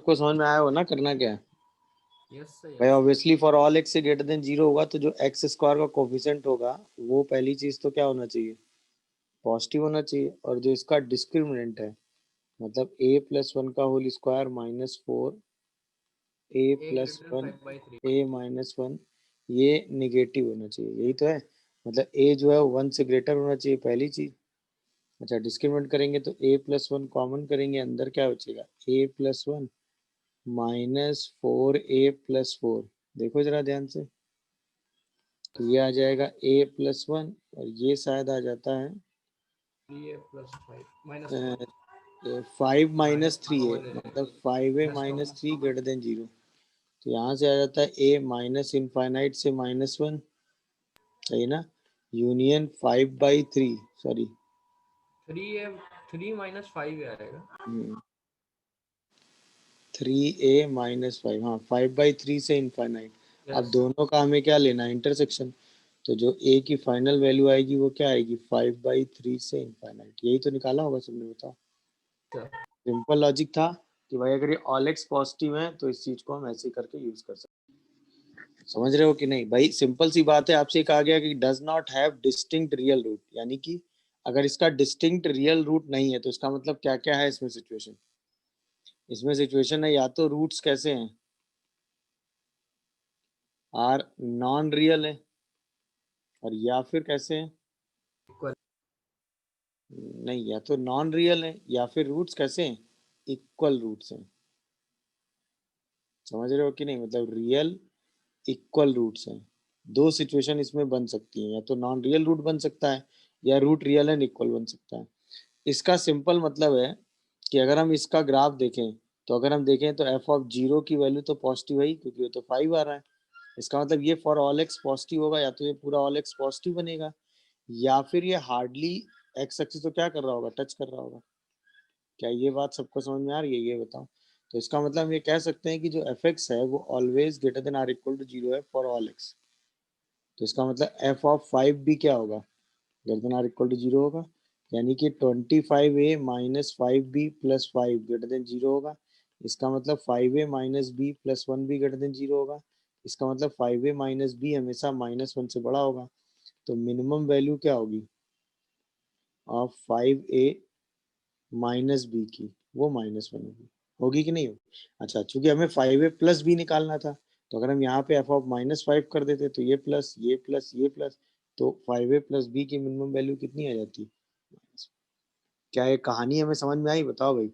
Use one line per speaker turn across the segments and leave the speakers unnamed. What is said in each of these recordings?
सबको समझ में आया हो ना करना क्या है?
Yes sir.
भाई ऑब्वियसली फॉर ऑल एक्स से ग्रेटर देन 0 होगा तो जो एक्स स्क्वायर का कोफिशिएंट होगा वो पहली चीज तो क्या होना चाहिए, पॉजिटिव होना चाहिए। और जो इसका डिस्क्रिमिनेंट है मतलब ए प्लस वन का होल स्क्वायर माइनस फोर ए
ए
प्लस
ग्रेटर
वन
5/3।
ए माइनस वन, ये निगेटिव होना चाहिए, यही तो है। मतलब ए जो है वो वन से ग्रेटर होना चाहिए पहली चीज। अच्छा डिस्क्रिमिनेंट करेंगे तो ए प्लस वन कॉमन करेंगे, अंदर क्या बचेगा ए प्लस वन माइनस फोर ए प्लस फोर। देखो जरा ध्यान से, तो ये आ जाएगा ए प्लस वन और ये शायद आ जाता है
3a + 5 -1
फाइव माइनस थ्री ए, मतलब
-1
फाइव ए
-2।
Minus three greater than zero. तो यहाँ से आ जाता है ए माइनस इनफाइनाइट से माइनस वन, सही ना। Union five by three, sorry
3a 3 - 5 आएगा।
थ्री ए माइनस फाइव, हाँ फाइव बाई थ्री से इनफाइनाइट। अब
यस।
दोनों का हमें क्या लेना है, इंटरसेक्शन। तो जो ए की फाइनल वैल्यू आएगी वो क्या आएगी, फाइव बाई थ्री से इनफाइनाइट। यही तो निकाला होगा सबने, बताओ।
सर
सिंपल लॉजिक था कि भाई अगर ये ऑल एक्स पॉजिटिव है तो इस चीज को हम ऐसे करके यूज कर सकते हैं। समझ रहे हो कि नहीं भाई? सिंपल सी बात है, आपसे कहा गया कि does not have distinct real root, यानी कि अगर इसका डिस्टिंक्ट रियल रूट नहीं है तो इसका मतलब क्या क्या है इसमें सिचुएशन। इसमें सिचुएशन है या तो रूट्स कैसे हैं, आर नॉन रियल है, और या फिर कैसे हैं,
इक्वल।
नहीं या तो नॉन रियल है या फिर रूट्स कैसे हैं, इक्वल रूट्स हैं। समझ रहे हो कि नहीं? मतलब रियल इक्वल रूट्स हैं। दो सिचुएशन इसमें बन सकती हैं, या तो नॉन रियल रूट बन सकता है या रूट रियल एंड इक्वल बन सकता है। इसका सिंपल मतलब है कि अगर हम इसका ग्राफ देखें तो अगर हम देखें तो एफ ऑफ जीरो की वैल्यू तो पॉजिटिव है ही, क्योंकि वो तो फाइव आ रहा है। इसका मतलब ये फॉर ऑल एक्स पॉजिटिव होगा, या तो ये पूरा ऑल एक्स पॉजिटिव बनेगा, या फिर ये हार्डली एक्स एक्सिस तो क्या कर रहा होगा, टच कर रहा होगा। क्या ये बात सबको समझ में आ रही है, ये बताओ। तो इसका मतलब हम ये कह सकते हैं कि जो एफ एक्स है वो always greater than or equal to zero है फॉर ऑल एक्स। तो इसका मतलब एफ ऑफ फाइव भी क्या होगा, greater than or equal to zero होगा। यानी कि ट्वेंटी फाइव ए minus five B plus five greater than zero होगा। इसका मतलब फाइव ए माइनस बी प्लस वन भी ग्रेटर देन जीरो होगा। इसका मतलब फाइव ए माइनस बी हमेशा माइनस वन से बड़ा होगा। तो मिनिमम वैल्यू क्या होगी of five A minus b की, वो माइनस वन होगी। होगी कि नहीं होगी? अच्छा चूंकि हमें फाइव ए प्लस बी निकालना था, तो अगर हम यहाँ पे एफ ऑफ माइनस फाइव कर देते तो ये प्लस ये प्लस ये प्लस, तो फाइव ए प्लस बी की मिनिमम वैल्यू कितनी आ जाती। क्या ये कहानी हमें समझ में आई, बताओ भाई।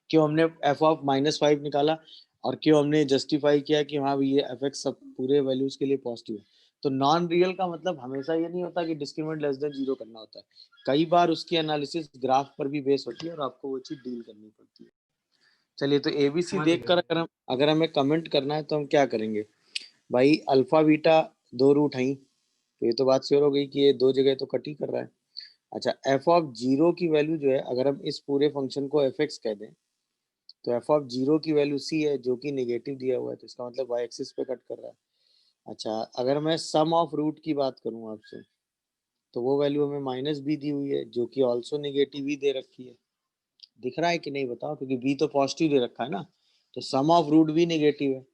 क्यों हमने एफ ऑफ माइनस फाइव निकाला, और क्यों हमने जस्टिफाई किया कि हाँ ये एफ एक्स सब पूरे वैल्यूज के लिए पॉजिटिव है। तो नॉन रियल का मतलब हमेशा ये नहीं होता कि डिस्क्रिमिनेंट लेस देन जीरो करना होता है। कई बार उसकी एनालिसिस ग्राफ पर भी बेस होती है और आपको वो चीज डील करनी पड़ती है। चलिए तो एबीसी
समझ
देख
गया।
कर अगर हमें कमेंट करना है तो हम क्या करेंगे भाई, अल्फा बीटा दो रूट हैं, तो ये तो बात श्योर हो गई कि ये दो जगह तो कट ही कर रहा है। अच्छा एफ ऑफ जीरो की वैल्यू जो है, अगर हम इस पूरे फंक्शन को एफ एक्स कह दें तो एफ ऑफ जीरो की वैल्यू सी है जो कि नेगेटिव दिया हुआ है, तो इसका मतलब वाई एक्सिस पे कट कर रहा है। अच्छा अगर मैं सम ऑफ रूट की बात करूं आपसे, तो वो वैल्यू हमें माइनस बी दी हुई है जो कि ऑल्सो नेगेटिव ही दे रखी है। दिख रहा है कि नहीं बताओ, क्योंकि बी तो पॉजिटिव दे रखा है ना, तो सम ऑफ रूट भी नेगेटिव है।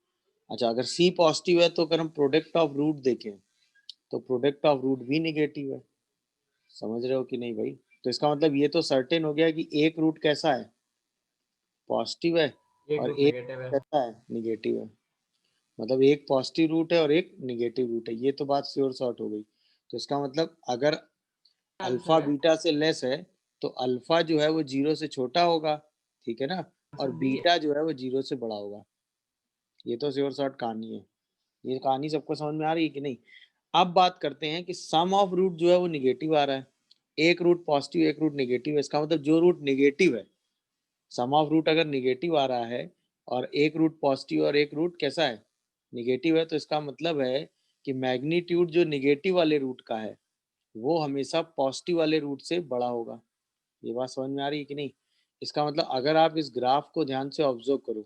अच्छा अगर सी पॉजिटिव है तो अगर हम प्रोडक्ट ऑफ रूट देखें तो प्रोडक्ट ऑफ रूट भी नेगेटिव है। समझ रहे हो कि नहीं भाई? तो इसका मतलब ये तो सर्टेन हो गया कि एक रूट कैसा है, पॉजिटिव है,
एक
और
रूट
एक
नेगेटिव है।
कैसा है, निगेटिव है। मतलब एक पॉजिटिव रूट है और एक निगेटिव रूट है, ये तो बात श्योर शॉर्ट हो गई। तो इसका मतलब अगर अल्फा
आंसर है।
बीटा से लेस है तो अल्फा जो है वो जीरो से छोटा होगा, ठीक है ना, और
आंसर बी है।
बीटा जो है वो जीरो से बड़ा होगा। ये तो श्योर शॉर्ट कहानी है। ये कहानी सबको समझ में आ रही है कि नहीं? अब बात करते हैं कि सम ऑफ रूट जो है वो निगेटिव आ रहा है, एक रूट पॉजिटिव एक रूट नेगेटिव है। इसका मतलब जो रूट नेगेटिव है, सम ऑफ रूट अगर निगेटिव आ रहा है और एक रूट पॉजिटिव और एक रूट कैसा है, निगेटिव है, तो इसका मतलब है कि मैग्नीट्यूड जो निगेटिव वाले रूट का है वो हमेशा पॉजिटिव वाले रूट से बड़ा होगा। ये बात समझ में आ रही है कि नहीं? इसका मतलब अगर आप इस ग्राफ को ध्यान से ऑब्जर्व करो,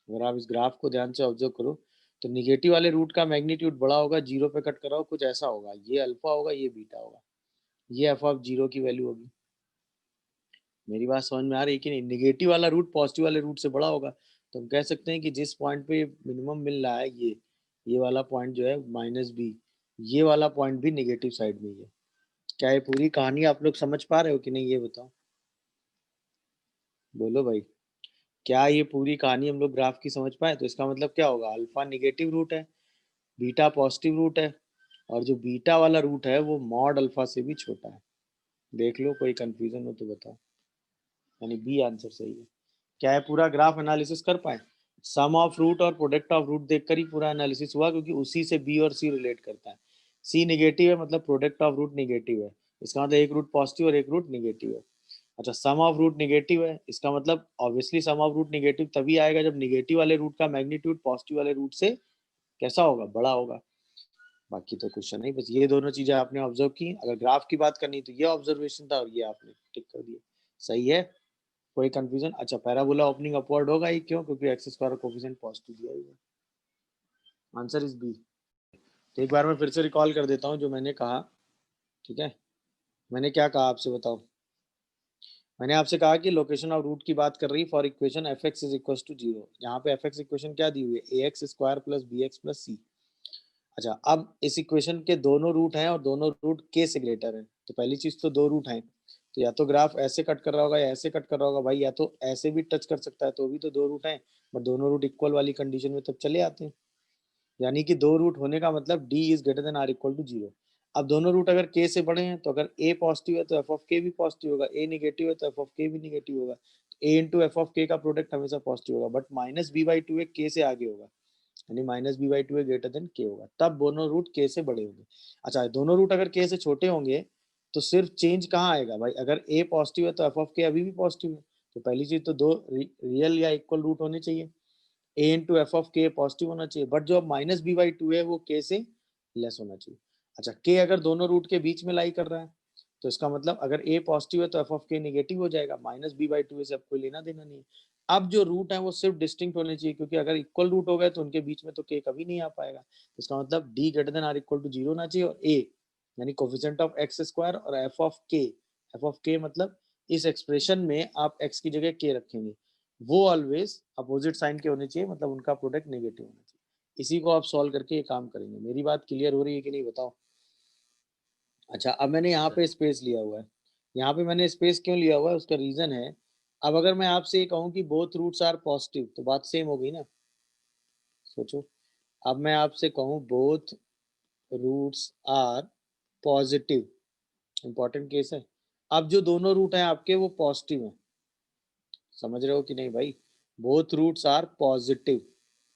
अगर आप इस ग्राफ को ध्यान से ऑब्जर्व करो तो निगेटिव वाले रूट का मैग्नीट्यूड बड़ा होगा, जीरो पे कट कराओ कुछ ऐसा होगा, ये अल्फा होगा ये बीटा होगा, ये एफ ऑफ जीरो की वैल्यू होगी। मेरी बात समझ में आ रही है कि नहीं? नेगेटिव वाला रूट पॉजिटिव वाले रूट से बड़ा होगा, तो हम कह सकते हैं कि जिस पॉइंट पे मिनिमम मिल रहा है ये वाला पॉइंट जो है -b, ये वाला पॉइंट भी नेगेटिव साइड में ही है। क्या ये पूरी कहानी आप लोग समझ पा रहे हो कि नहीं, ये बताओ, बोलो भाई। क्या ये पूरी कहानी हम लोग ग्राफ की समझ पाए? तो इसका मतलब क्या होगा, अल्फा नेगेटिव रूट है, बीटा पॉजिटिव रूट है, और जो बीटा वाला रूट है वो मॉड अल्फा से भी छोटा है। देख लो, कोई कंफ्यूजन हो तो बताओ। यानी बी आंसर सही है। क्या है, पूरा ग्राफ एनालिसिस कर पाए? सम ऑफ रूट और प्रोडक्ट ऑफ रूट देखकर ही पूरा एनालिसिस हुआ, क्योंकि उसी से बी और सी रिलेट करता है। सी नेगेटिव है मतलब प्रोडक्ट ऑफ रूट नेगेटिव है, इसका मतलब एक रूट पॉजिटिव और एक रूट नेगेटिव है। अच्छा, सम ऑफ रूट नेगेटिव है, इसका मतलब obviously sum of root negative तभी आएगा जब नेगेटिव वाले रूट का मैग्नीट्यूड पॉजिटिव वाले रूट से कैसा होगा, बड़ा होगा। बाकी तो क्वेश्चन नहीं, बस ये दोनों चीजें आपने ऑब्जर्व की। अगर ग्राफ की बात करनी तो ये ऑब्जर्वेशन था और ये आपने टिक कर दिया, सही है। कोई कंफ्यूजन? अच्छा, पैराबोला ओपनिंग अपवर्ड होगा ही, क्यों? क्योंकि एक्स स्क्वायर कोफिशिएंट पॉजिटिव दिया हुआ है। Answer is B. तो एक बार मैं फिर से रिकॉल कर देता हूँ जो मैंने कहा, ठीक है। मैंने क्या कहा आपसे बताओ? मैंने आपसे कहा कि लोकेशन ऑफ रूट की बात कर रही for equation f x is equal to 0। यहाँ पे एफ एक्स इक्वेशन क्या दी हुई है, ए x square plus B X plus C. अच्छा, अब इस इक्वेशन के दोनों रूट हैं और दोनों रूट के से ग्रेटर हैं, तो पहली चीज तो दो रूट हैं, तो या तो ग्राफ ऐसे कट कर रहा होगा या ऐसे कट कर रहा होगा भाई, या तो ऐसे भी टच कर सकता है, तो भी तो दो रूट हैं, बट दोनों रूट इक्वल वाली कंडीशन में तब चले आते हैं। यानी कि दो रूट होने का मतलब d is greater than or equal to 0। अब दोनों रूट अगर के से बड़े हैं, तो अगर ए पॉजिटिव है तो एफ ऑफ के भी पॉजिटिव होगा, ए नेगेटिव है तो एफ ऑफ के भी नेगेटिव होगा। ए इंटू एफ ऑफ के का प्रोडक्ट हमेशा पॉजिटिव होगा, बट -b/2 के से आगे होगा, यानी -b/2 है ग्रेटर देन के होगा, तब दोनों रूट के से बड़े होंगे। अच्छा, दोनों रूट अगर के से छोटे होंगे तो सिर्फ चेंज कहाँ आएगा भाई, अगर ए पॉजिटिव है तो एफ ऑफ के अभी भी पॉजिटिव है, तो पहली चीज तो दो रियल या इक्वल रूट होने चाहिए, ए इंटू एफ ऑफ के पॉजिटिव होना चाहिए, बट जो अब -b/2 है वो के से लेस होना चाहिए। अच्छा, के अगर दोनों रूट के बीच में लाई कर रहा है, तो इसका मतलब अगर ए पॉजिटिव है तो एफ ऑफ के नेगेटिव हो जाएगा, -b/2 से अब कोई लेना देना नहीं है। अब जो रूट है वो सिर्फ डिस्टिंक्ट होने चाहिए, क्योंकि अगर इक्वल रूट हो गए तो उनके बीच में तो के कभी नहीं आ पाएगा, इसका मतलब d greater than or equal to 0 होना चाहिए, और ए यानी कोफिशिएंट ऑफ एक्स स्क्वायर और एफ ऑफ के मतलब इस एक्सप्रेशन में आप एक्स की जगह के रखेंगे, वो ऑलवेज अपोजिट साइन के होने चाहिए, मतलब उनका प्रोडक्ट नेगेटिव होना चाहिए। इसी को आप सॉल्व करके ये काम करेंगे। मेरी बात क्लियर हो रही है कि नहीं, बताओ। अच्छा, अब मैंने यहाँ पे स्पेस लिया हुआ है, यहाँ पे मैंने स्पेस क्यों लिया हुआ है उसका रीजन है, अब अगर मैं आपसे ये कहूँ कि बोथ रूट्स आर पॉजिटिव, तो बात सेम हो गई ना, सोचो। अब मैं आपसे कहूँ both roots are positive, important case है। अब जो दोनों रूट हैं आपके वो पॉजिटिव हैं, समझ रहे हो कि नहीं भाई? बोथ रूट्स आर पॉजिटिव,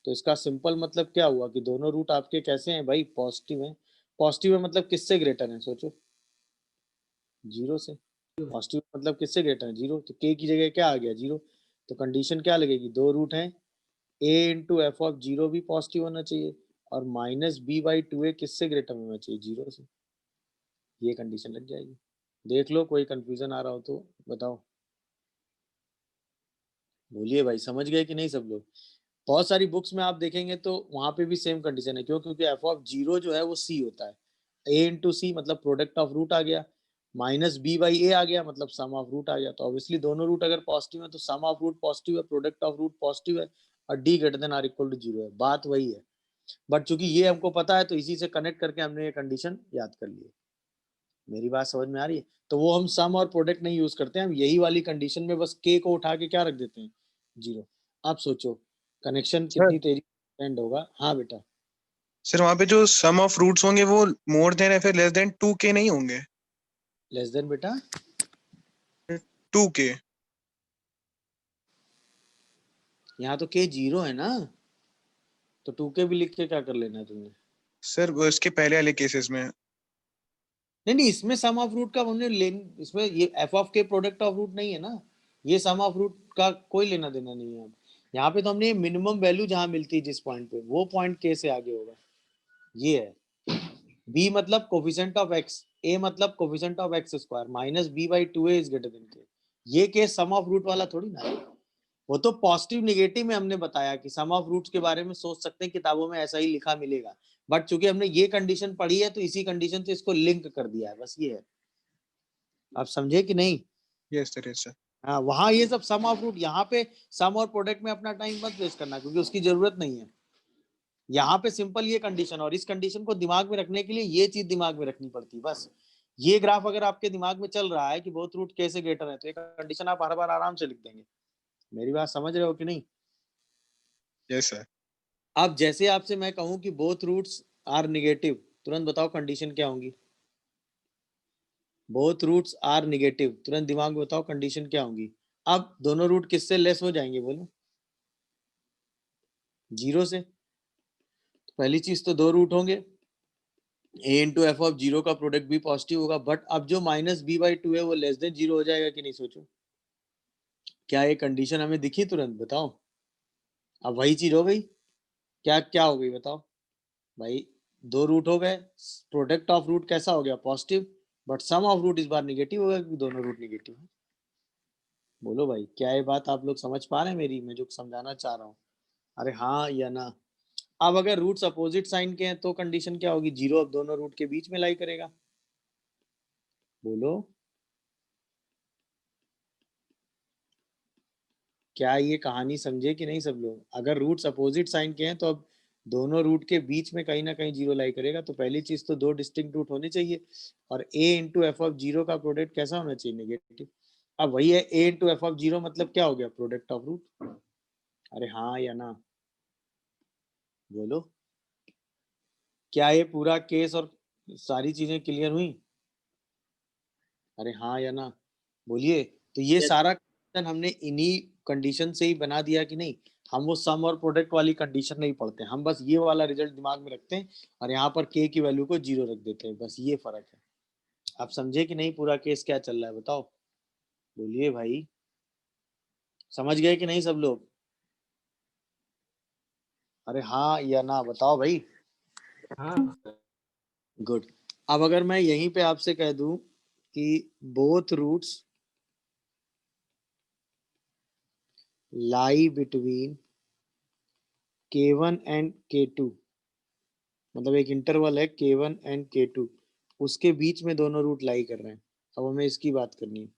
तो इसका सिंपल मतलब क्या हुआ कि दोनों रूट आपके कैसे हैं भाई, पॉजिटिव हैं। पॉजिटिव है मतलब किससे ग्रेटर है, सोचो, 0 से। पॉजिटिव मतलब किससे ग्रेटर है, 0, तो के की जगह क्या आ गया, 0। तो कंडीशन क्या लगेगी, दो रूट हैं, ए इंटू एफ ऑफ 0 भी पॉजिटिव होना चाहिए, और -b/2 किससे ग्रेटर होना चाहिए, 0 से। ये कंडीशन लग जाएगी। देख लो, कोई कंफ्यूजन आ रहा हो तो बताओ। बोलिए भाई, समझ गए कि नहीं सब लोग? बहुत सारी बुक्स में आप देखेंगे तो वहां पे भी सेम कंडीशन है, क्यों? क्योंकि एफ ऑफ 0 जो है वो सी होता है, ए इंटू सी मतलब प्रोडक्ट ऑफ रूट आ गया, -b/a आ गया मतलब सम ऑफ रूट आ गया, तो ऑब्वियसली दोनों रूट अगर पॉजिटिव है तो सम ऑफ रूट पॉजिटिव है, प्रोडक्ट ऑफ रूट पॉजिटिव है, और d greater than or equal to 0 है, बात वही है। बट चूंकि ये हमको पता है तो इसी से कनेक्ट करके हमने ये कंडीशन याद कर ली है। मेरी बात समझ में आ रही है? तो वो हम सम और प्रोडक्ट नहीं यूज करते हैं, हम यही वाली कंडीशन में बस के को उठा के क्या रख देते हैं, 0। आप सोचो कनेक्शन
सर
कितनी तेजी एंड होगा। हाँ बेटा।
सर वहाँ पे जो सम ऑफ रूट्स होंगे वो मोर देन या फिर लेस देन 2k नहीं होंगे?
लेस देन बेटा
2k।
यहाँ तो के 0 है ना, तो 2k भी लिख के क्या कर लेना है तुमने?
सर वो इसके पहले वाले केसेस में।
नहीं नहीं, इसमें सम ऑफ रूट का हमने इसमें ये एफ ऑफ के प्रोडक्ट ऑफ रूट नहीं है ना, ये सम ऑफ रूट का कोई लेना देना नहीं है। अब यहाँ पे तो हमने मिनिमम वैल्यू जहां मिलती है जिस पॉइंट पे, वो पॉइंट के से आगे होगा, ये है। b मतलब कोफिशिएंट ऑफ x, a मतलब coefficient of x square, -b/2a is greater then k। ये केस सम ऑफ रूट वाला थोड़ी ना है, वो तो पॉजिटिव निगेटिव में हमने बताया कि सम ऑफ रूट्स के बारे में सोच सकते हैं, किताबों में ऐसा ही लिखा मिलेगा, बट चूंकि हमने ये कंडीशन पढ़ी है तो इसी कंडीशन से इसको लिंक कर दिया है, बस ये है। आप समझे कि नहीं?
Yes sir, yes sir.
हाँ, वहां ये सब सम ऑफ रूट, यहाँ पे सम और प्रोडक्ट में अपना टाइम मत वेस्ट करना, क्योंकि उसकी जरूरत नहीं है। यहाँ पे सिंपल ये कंडीशन, और इस कंडीशन को दिमाग में रखने के लिए ये चीज दिमाग में रखनी पड़ती है बस। ये ग्राफ अगर आपके दिमाग में चल रहा है कि बोथ रूट कैसे ग्रेटर है, तो ये कंडीशन आप हर बार आराम से लिख देंगे। मेरी बात समझ रहे हो कि नहीं?
Yes sir.
अब जैसे आपसे मैं कहूं कि बोथ रूट्स आर निगेटिव, तुरंत बताओ कंडीशन क्या होंगी? बोथ रूट्स आर निगेटिव, तुरंत दिमाग में बताओ कंडीशन क्या होंगी? अब दोनों रूट किससे लेस हो जाएंगे बोलो? 0 से। तो पहली चीज तो दो रूट होंगे, a इंटू एफ ऑफ 0 का प्रोडक्ट भी पॉजिटिव होगा, बट अब जो माइनस बी बाई टू है वो लेस देन 0 हो जाएगा कि नहीं? सोचो, क्या ये कंडीशन हमें दिखी तुरंत? बताओ। अब वही चीज हो गई, क्या क्या हो गई बताओ भाई? दो रूट हो गए, प्रोडक्ट ऑफ रूट कैसा हो गया? Positive, but sum of root इस बार निगेटिव हो गया क्योंकि दोनों रूट निगेटिव है। बोलो भाई, क्या ये बात आप लोग समझ पा रहे हैं मेरी, मैं जो समझाना चाह रहा हूँ? अरे हाँ या ना? अब अगर रूट्स अपोजिट साइन के हैं तो कंडीशन क्या होगी? 0 अब दोनों रूट के बीच में लाई करेगा। बोलो, क्या ये कहानी समझे कि नहीं सब लोग? अगर रूट्स अपोजिट साइन के हैं तो अब दोनों रूट के बीच में कहीं ना कहीं 0 लाई करेगा। तो पहली चीज तो दो डिस्टिंक्ट रूट होने चाहिए, और a इंटू एफ ऑफ 0 का प्रोडक्ट कैसा होना चाहिए? नेगेटिव। अब वही है, a इंटू एफ ऑफ 0 मतलब क्या हो गया? Product of root. अरे हाँ या ना? बोलो, क्या ये पूरा केस और सारी चीजें क्लियर हुई? अरे हाँ या ना? बोलिए। तो ये सारा कंडीशन हमने इन्हीं कंडीशन से ही बना दिया कि नहीं? हम वो सम और प्रोडक्ट वाली कंडीशन नहीं पढ़ते, हम बस ये वाला रिजल्ट दिमाग में रखते हैं और यहाँ पर के की वैल्यू को 0 रख देते हैं, बस ये फर्क है। आप समझे कि नहीं पूरा केस क्या चल रहा है? बताओ, बोलिए भाई, समझ गए कि नहीं सब लोग? अरे हाँ या ना बताओ भाई।
हाँ सर।
गुड। अब अगर मैं यहीं पे आपसे कह दूं कि both roots lie between k1 and k2, मतलब एक इंटरवल है k1 एंड k2, उसके बीच में दोनों रूट लाई कर रहे हैं। अब हमें इसकी बात करनी है।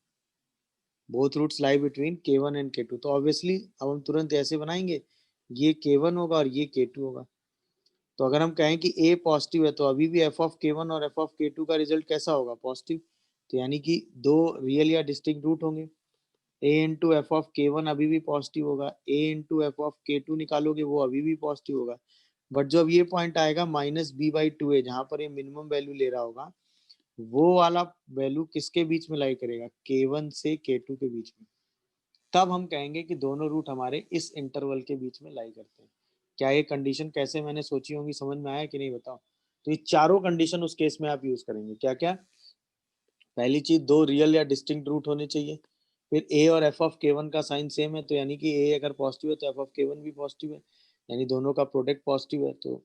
Both roots lie between k1 and k2, तो ऑब्वियसली अब हम तुरंत ऐसे बनाएंगे, ये k1 होगा और ये k2 होगा। तो अगर हम कहें कि a पॉजिटिव है तो अभी भी f ऑफ k1 और f ऑफ k2 का रिजल्ट कैसा होगा? पॉजिटिव। तो यानी कि दो रियल या डिस्टिंक्ट रूट होंगे। a into F of k1 अभी भी पॉजिटिव होगा, a into F of k2 निकालोगे वो अभी भी पॉजिटिव होगा। बट जो अब ये पॉइंट आएगा माइनस बी बाई टू है, जहां पर ये मिनिमम वैल्यू ले रहा होगा, वो वाला वैल्यू किसके बीच में लाई करेगा? k1 से k2 के बीच में। तब हम कहेंगे कि दोनों रूट हमारे इस इंटरवल के बीच में लाई करते हैं। क्या ये कंडीशन कैसे मैंने सोची होंगी, समझ में आया कि नहीं बताओ? तो ये चारों कंडीशन उस केस में आप यूज करेंगे। क्या क्या? पहली चीज, दो रियल या डिस्टिंक्ट रूट होने चाहिए। फिर a और f ऑफ k1 का साइन सेम है, तो यानी कि a अगर पॉजिटिव है तो f ऑफ k1 भी पॉजिटिव है, यानी दोनों का प्रोडक्ट पॉजिटिव है। तो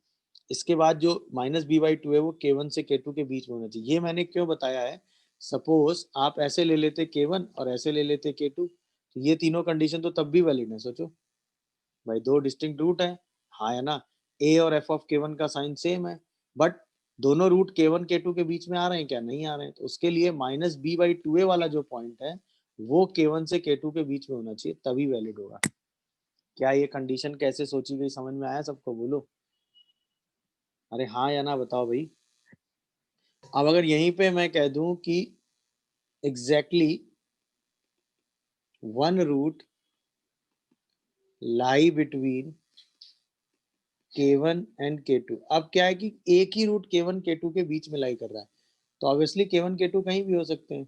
इसके बाद जो माइनस बी बाई टू है वो k1 से k2 के बीच में होना चाहिए। ये मैंने क्यों बताया है? सपोज आप ऐसे ले लेते k1 और ऐसे ले लेते k2, तो ये तीनों कंडीशन तो तब भी वैलिड है। सोचो भाई, दो डिस्टिंक्ट रूट है, हाँ या ना? a और f ऑफ k1 का साइन सेम है, बट दोनों रूट k1 k2 के बीच में आ रहे हैं क्या? नहीं आ रहे हैं। तो उसके लिए माइनस बी बाई टू ए वाला जो पॉइंट है वो k1 से k2 के बीच में होना चाहिए, तभी वैलिड होगा। क्या ये कंडीशन कैसे सोची गई, समझ में आया सबको? बोलो, अरे हाँ या ना बताओ भाई। अब अगर यहीं पे मैं कह दूं कि exactly one root lie between k1 and k2, अब क्या है कि एक ही रूट k1 k2 के बीच में लाई कर रहा है, तो ऑब्वियसली k1 k2 कहीं भी हो सकते हैं,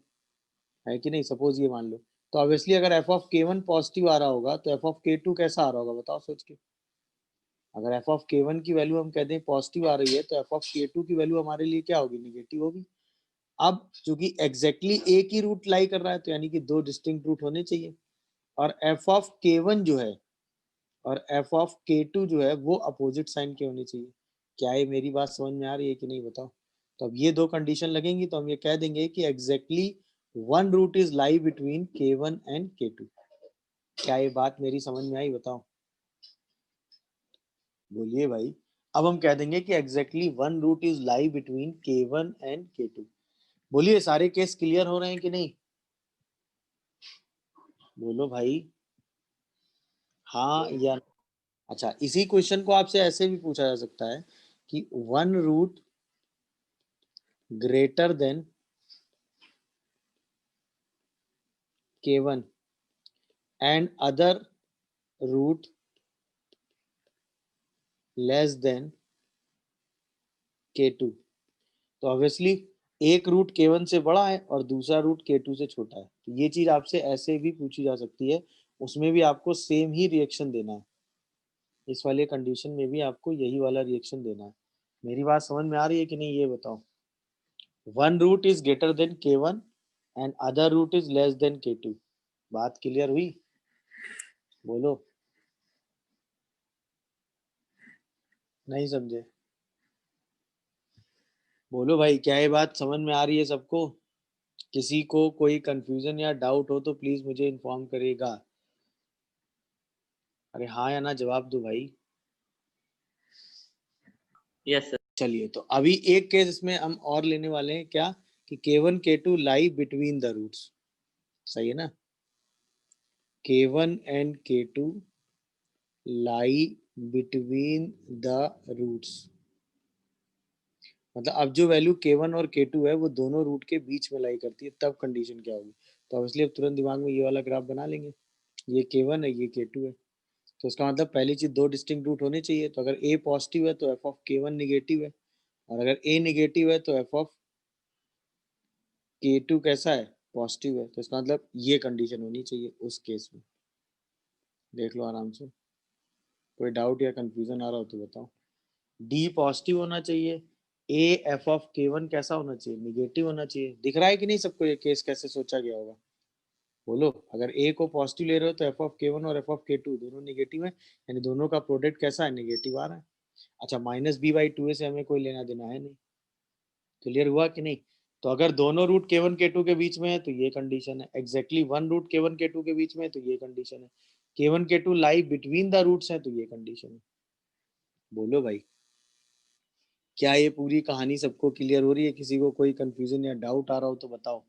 है कि नहीं? सपोज ये मान लो, तो ऑब्वियसली अगर f ऑफ k1 पॉजिटिव आ रहा होगा तो f ऑफ k2 कैसा आ रहा होगा? बताओ सोच के। अगर f ऑफ k1 की वैल्यू हम कहते हैं पॉजिटिव आ रही है तो f ऑफ k2 की वैल्यू हमारे लिए क्या होगी? निगेटिव होगी। अब चूंकि एग्जैक्टली एक ही रूट लाई कर रहा है तो यानी कि दो डिस्टिंक्ट रूट होने चाहिए, और f ऑफ k1 जो है और f ऑफ k2 जो है वो अपोजिट साइन के होने चाहिए। क्या ये मेरी बात समझ में आ रही है कि नहीं बताओ? तो अब ये दो कंडीशन लगेंगी तो हम ये कह देंगे कि exactly one root is lie between k1 and k2। क्या ये बात मेरी समझ में आई? बताओ, बोलिए भाई। अब हम कह देंगे कि exactly one root is lie between k1 and k2। बोलिए, सारे केस क्लियर हो रहे हैं कि नहीं? बोलो भाई, हाँ या अच्छा। इसी क्वेश्चन को आपसे ऐसे भी पूछा जा सकता है कि one root greater than k1 and other root less than k2। तो ऑब्वियसली एक रूट k1 से बड़ा है और दूसरा रूट k2 से छोटा है, तो ये चीज आपसे ऐसे भी पूछी जा सकती है। उसमें भी आपको सेम ही रिएक्शन देना है, इस वाले कंडीशन में भी आपको यही वाला रिएक्शन देना है। मेरी बात समझ में आ रही है कि नहीं, ये बताओ। One root is greater than k1 and other root is less than k2। बात क्लियर हुई? बोलो, नहीं समझे? बोलो भाई, क्या ये बात समझ में आ रही है सबको? किसी को कोई कंफ्यूजन या डाउट हो तो प्लीज मुझे इन्फॉर्म करेगा। अरे हाँ या ना जवाब दो भाई।
Yes sir.
चलिए, तो अभी एक केस इसमें हम और लेने वाले हैं, क्या कि k1 k2 lie between the roots. सही है ना? k1 and k2 lie between the roots, मतलब अब जो वैल्यू k1 और k2 है वो दोनों रूट के बीच में लाई करती है, तब कंडीशन क्या होगी? तो ऑब्वियसली अब तुरंत दिमाग में ये वाला ग्राफ बना लेंगे। ये k1 है, ये k2 है, तो इसका मतलब पहली चीज दो डिस्टिंक्ट रूट होने चाहिए। तो अगर a पॉजिटिव है तो f ऑफ k1 निगेटिव है, और अगर a निगेटिव है तो f ऑफ k2 कैसा है? पॉजिटिव है। तो इसका मतलब ये कंडीशन होनी चाहिए उस केस में। देख लो आराम से, कोई डाउट या कंफ्यूजन आ रहा हो तो बताओ। डी पॉजिटिव होना चाहिए, ए एफ ऑफ k1 कैसा होना चाहिए? निगेटिव होना चाहिए। दिख रहा है कि नहीं सबको ये केस कैसे सोचा गया होगा? बोलो, अगर ए को पॉजिटिव ले रहे हो तो एफ ऑफ k1 और एफ ऑफ k2 दोनों निगेटिव है, यानी दोनों का प्रोडक्ट कैसा है? निगेटिव आ रहा है। अच्छा, माइनस बी बाई टू से हमें कोई लेना देना है नहीं। क्लियर हुआ कि नहीं? तो अगर दोनों रूट k1 k2 के बीच में है तो ये कंडीशन है, exactly one root k1 k2 के बीच में है तो ये कंडीशन है, k1 k2 lie between the roots है तो ये कंडीशन है। बोलो भाई, क्या ये पूरी कहानी सबको क्लियर हो रही है? किसी को कोई कंफ्यूजन या डाउट आ रहा हो तो बताओ।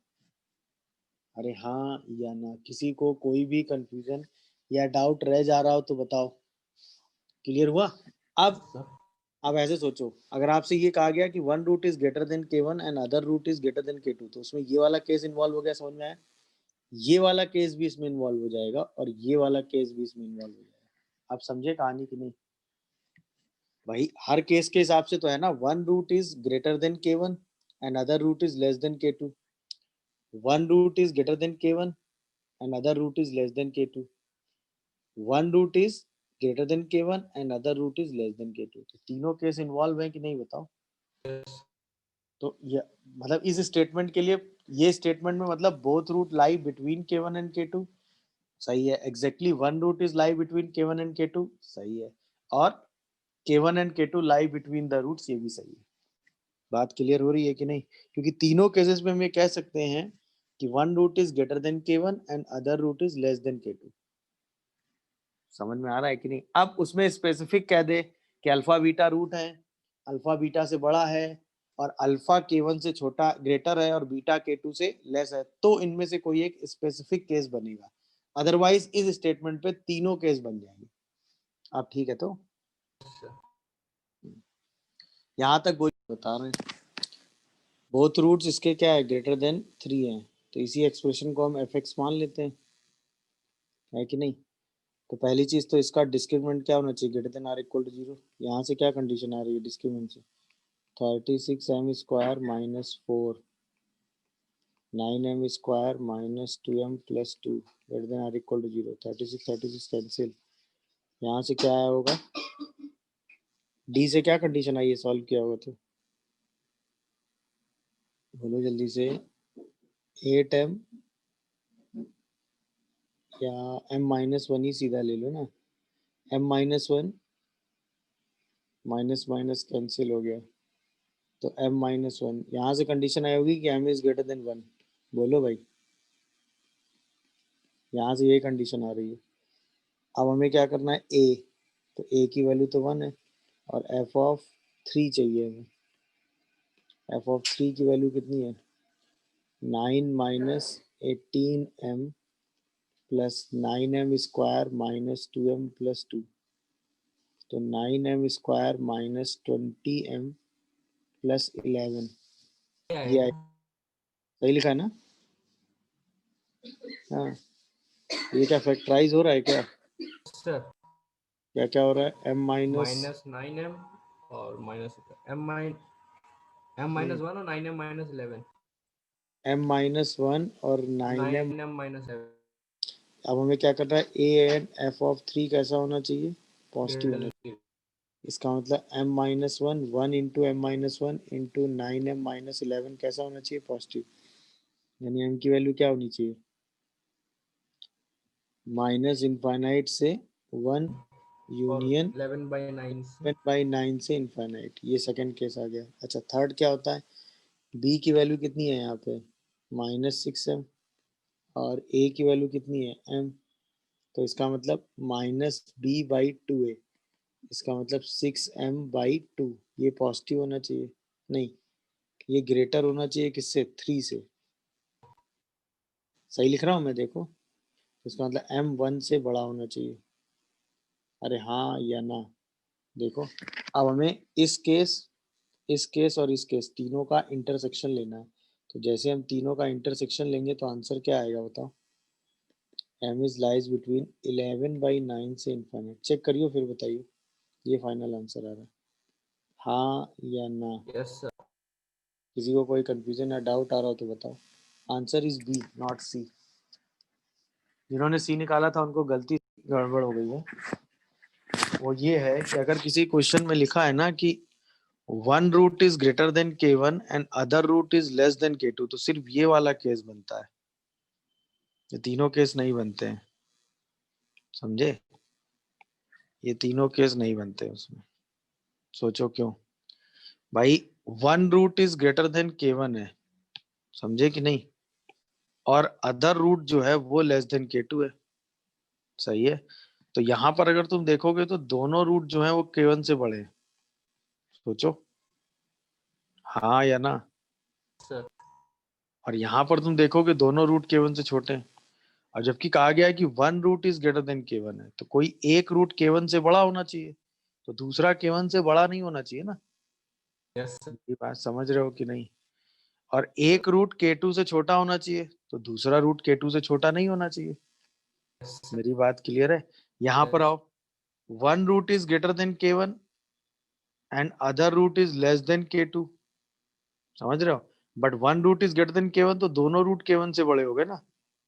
अरे हाँ या ना, किसी को कोई भी कंफ्यूजन या डाउट रह जा रहा हो तो बताओ। क्लियर हुआ? अब अब ऐसे सोचो, अगर आपसे ये कहा गया कि one root is greater than k1 and other root is greater than k2, तो उसमें ये वाला केस इन्वॉल्व हो गया, समझ में आया? ये वाला केस भी इसमें इन्वॉल्व हो जाएगा और ये वाला केस भी इसमें इन्वॉल्व हो जाएगा। आप समझे कहानी कि नहीं? भाई हर केस के हिसाब से तो है ना, one root is greater than k1 and other root is less than k2, one root is greater than k1 and other root is less than k2, one root is greater than k1 and other root is less than k2। तो तीनों case involve है कि नहीं बताओ? तो ये मतलब इस स्टेटमेंट के लिए, ये स्टेटमेंट में मतलब both root lie between k1 and k2, सही है। Exactly one root is lie between k1 and k2, सही है। और k1 and k2 lie between the roots, ये भी सही है। बात क्लियर हो रही है कि नहीं? क्योंकि तीनों केसेस में हम ये कह सकते हैं कि one root is greater than k1 and other root is less than k2। समझ में आ रहा है कि नहीं? अब उसमें स्पेसिफिक कह दे कि अल्फा बीटा रूट है, अल्फा बीटा से बड़ा है, और अल्फा k1 से छोटा ग्रेटर है और बीटा k2 से लेस है, तो इनमें से कोई एक स्पेसिफिक केस बनेगा। अदरवाइज इस स्टेटमेंट पे तीनों केस बन जाएंगे। आप ठीक है? तो यहाँ तक वो बता रहे हैं, बोथ रूट्स इसके क्या है? ग्रेटर देन 3 है, तो इसी एक्सप्रेशन को हम एफ एक्स मान लेते हैं, है कि नहीं? तो पहली चीज तो इसका डिस्क्रिमिनेंट क्या होना चाहिए? Greater than or equal to 0। यहाँ से क्या कंडीशन आ रही है डिस्क्रिमिनेंट से? 36m square minus 4 9m square minus 2m plus 2 greater than or equal to 0। 36 cancel, यहाँ से क्या आया होगा? डी से क्या कंडीशन आई है सॉल्व किया होगा तो? बोलो जल्दी से। 8m या m-1 ही सीधा ले लो ना, m-1 माइनस माइनस कैंसिल हो गया, तो m-1 यहाँ से कंडीशन आई होगी कि m इज ग्रेटर देन 1। बोलो भाई, यहाँ से ये कंडीशन आ रही है। अब हमें क्या करना है? a, तो a की वैल्यू तो 1 है, और f ऑफ 3 चाहिए हमें। f ऑफ 3 की वैल्यू कितनी है? 9 minus 18m plus 9m square minus 2m plus 2, तो 9m square minus 20m plus 11, ये
आएगा
सही लिखा है ना? हाँ, ये क्या फैक्टराइज हो रहा है क्या?
सर।
क्या क्या हो रहा है? m माइनस
माइनस 9m और माइनस m माइनस 1 और 9m माइनस 11,
m माइनस 1 और 9m।
9m माइनस 11
अब हमें क्या करना है? a एंड f ऑफ 3 कैसा होना चाहिए? पॉजिटिव होना चाहिए। इसका मतलब m minus 1 1 into m minus 1 into 9m minus 11 कैसा होना चाहिए? पॉजिटिव। यानी m की वैल्यू क्या होनी चाहिए? माइनस इनफाइनाइट से 1
और
यूनियन
11/9 से
7/9 से इनफाइनाइट। ये सेकंड केस आ गया। अच्छा, थर्ड क्या होता है? b की वैल्यू कितनी है यहाँ पे? -6m, और a की वैल्यू कितनी है? m। तो इसका मतलब -b/2a, इसका मतलब 6m/2। ये पॉजिटिव होना चाहिए, नहीं, ये ग्रेटर होना चाहिए किससे? 3 से। सही लिख रहा हूँ मैं? देखो, तो इसका मतलब m 1 से बड़ा होना चाहिए। अरे हाँ या ना? देखो, अब हमें इस केस और इस केस तीनों का इंटरसेक्शन लेना है। तो जैसे हम तीनों का इंटरसेक्शन लेंगे तो आंसर क्या आएगा बताओ? m इज लाइज बिटवीन 11/9 से इनफाइनाइट। चेक करियो फिर बताइए, ये फाइनल आंसर आ रहा है, हाँ या ना?
Yes sir.
किसी को कोई कंफ्यूजन या डाउट आ रहा हो तो बताओ। आंसर इज बी, नॉट सी। जिन्होंने सी निकाला था उनको गलती, गड़बड़ हो गई है। वो ये है कि अगर किसी क्वेश्चन में लिखा है ना कि one root is greater than k1 and other root is less than k2, तो सिर्फ ये वाला केस बनता है, ये तीनों केस नहीं बनते हैं। समझे? ये तीनों केस नहीं बनते उसमें। सोचो क्यों भाई? One root is greater than k1 है, समझे कि नहीं? और अदर रूट जो है वो लेस देन k2 है। सही है? तो यहाँ पर अगर तुम देखोगे तो दोनों रूट जो है वो k1 से बड़े हैं। सोचो, हाँ या ना?
सर
और यहाँ पर तुम देखोगे दोनों रूट k1 से छोटे हैं। और जबकि कहा गया है कि one root is greater than k1 है, तो कोई एक रूट k1 से बड़ा होना चाहिए, तो दूसरा k1 से बड़ा नहीं होना चाहिए ना?
यस सर
ये बात समझ रहे हो कि नहीं? और एक रूट k2 से छोटा होना चाहिए, तो दूसरा रूट k2 से छोटा नहीं होना चाहिए।
यस
मेरी बात क्लियर है? यहाँ पर आओ, one root is greater than k1 and other root is less than k2, समझ रहे हो? But one root is greater than k1, तो दोनों रूट k1 से बड़े हो गए ना?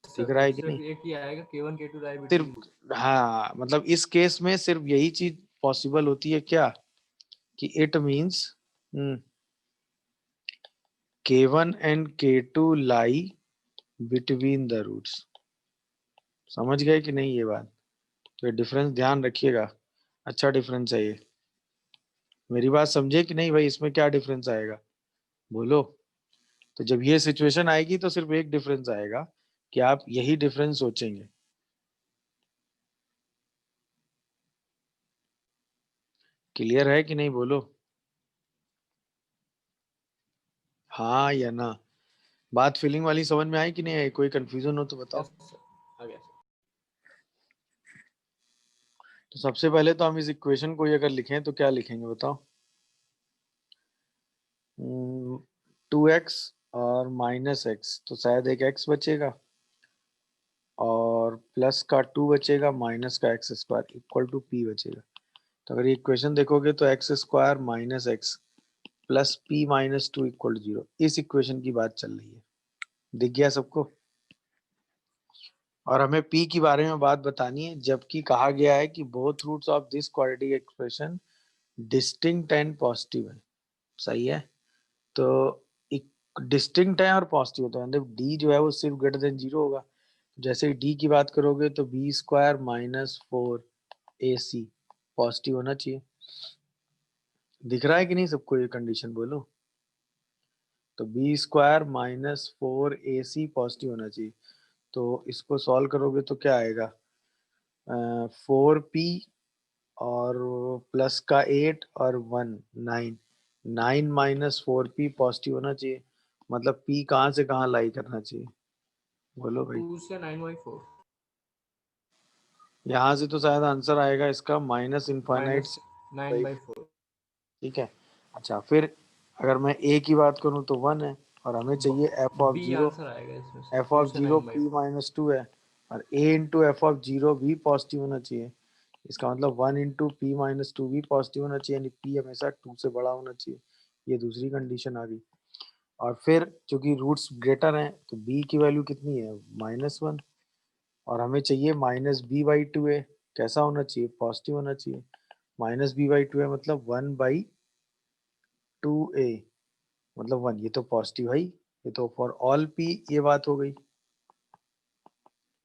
दिख
सर।
रहा
तो
है कि
सिर्फ
नहीं?
एक ही आएगा, k1 k2 लाई
सिर्फ,
बिटवीन।
हाँ, मतलब इस केस में सिर्फ यही चीज पॉसिबल होती है क्या, कि it means k1 and k2 lie between the roots. समझ गए कि नहीं ये बात? तो ये डिफरेंस ध्यान रखिएगा, अच्छा डिफरेंस है ये। मेरी बात समझे कि नहीं भाई? इसमें क्या डिफरेंस आएगा बोलो? तो जब ये सिचुएशन आएगी तो सिर्फ एक डिफरेंस आएगा कि आप यही डिफरेंस सोचेंगे। क्लियर है कि नहीं बोलो? हाँ या ना? बात फीलिंग वाली समझ में आई कि नहीं आई? कोई कंफ्यूजन हो तो बताओ।
यस सर, आ गया सर।
तो सबसे पहले तो हम इस इक्वेशन को ही अगर लिखें तो क्या लिखेंगे बताओ? 2x और -x, तो शायद एक x बचेगा, और प्लस का 2 बचेगा, माइनस का x square equal to p बचेगा। तो अगर ये इक्वेशन देखोगे तो x square minus x plus p minus 2 equal to 0, इस इक्वेशन की बात चल रही है। दिख गया सबको? और हमें p के बारे में बात बतानी है, जबकि कहा गया है कि both roots of this quadratic expression distinct and positive है। सही है? तो डिस्टिंक्ट है और पॉजिटिव है, तो मतलब d जो है वो सिर्फ ग्रेटर देन 0 होगा। जैसे d की बात करोगे तो b square minus 4ac positive होना चाहिए। दिख रहा है कि नहीं सबको ये कंडीशन? बोलो। तो B square minus 4ac positive होना चाहिए। तो इसको सॉल्व करोगे तो क्या आएगा? 4p और प्लस का 8 और 1 9, 9 माइनस 4p पॉजिटिव होना चाहिए। मतलब p कहाँ से कहाँ लाई करना चाहिए? बोलो भाई।
2 से 9/4।
यहाँ से तो शायद आंसर आएगा इसका माइनस इनफाइनाइट
माइनस
से
9/4।
ठीक है। अच्छा फिर अगर मैं a की बात करूँ तो 1 है और हमें चाहिए f ऑफ
बी
0,
आंसर आएगा इसमें से,
f
2
ऑफ
से
0 p
9/4।
माइनस 2 है और a इंटू एफ ऑफ 0 भी पॉजिटिव होना चाहिए। इसका मतलब 1 इंटू पी माइनस 2 भी पॉजिटिव होना चाहिए, यानी p हमेशा 2 से बड़ा होना चाहिए। ये दूसरी कंडीशन आ गई। और फिर चूंकि रूट्स ग्रेटर हैं तो b की वैल्यू कितनी है -1 और हमें चाहिए -b/2 है। कैसा होना चाहिए? पॉजिटिव होना चाहिए। -b/2 है मतलब 1/2a मतलब 1, ये तो पॉजिटिव है ही। ये तो फॉर ऑल p ये बात हो गई।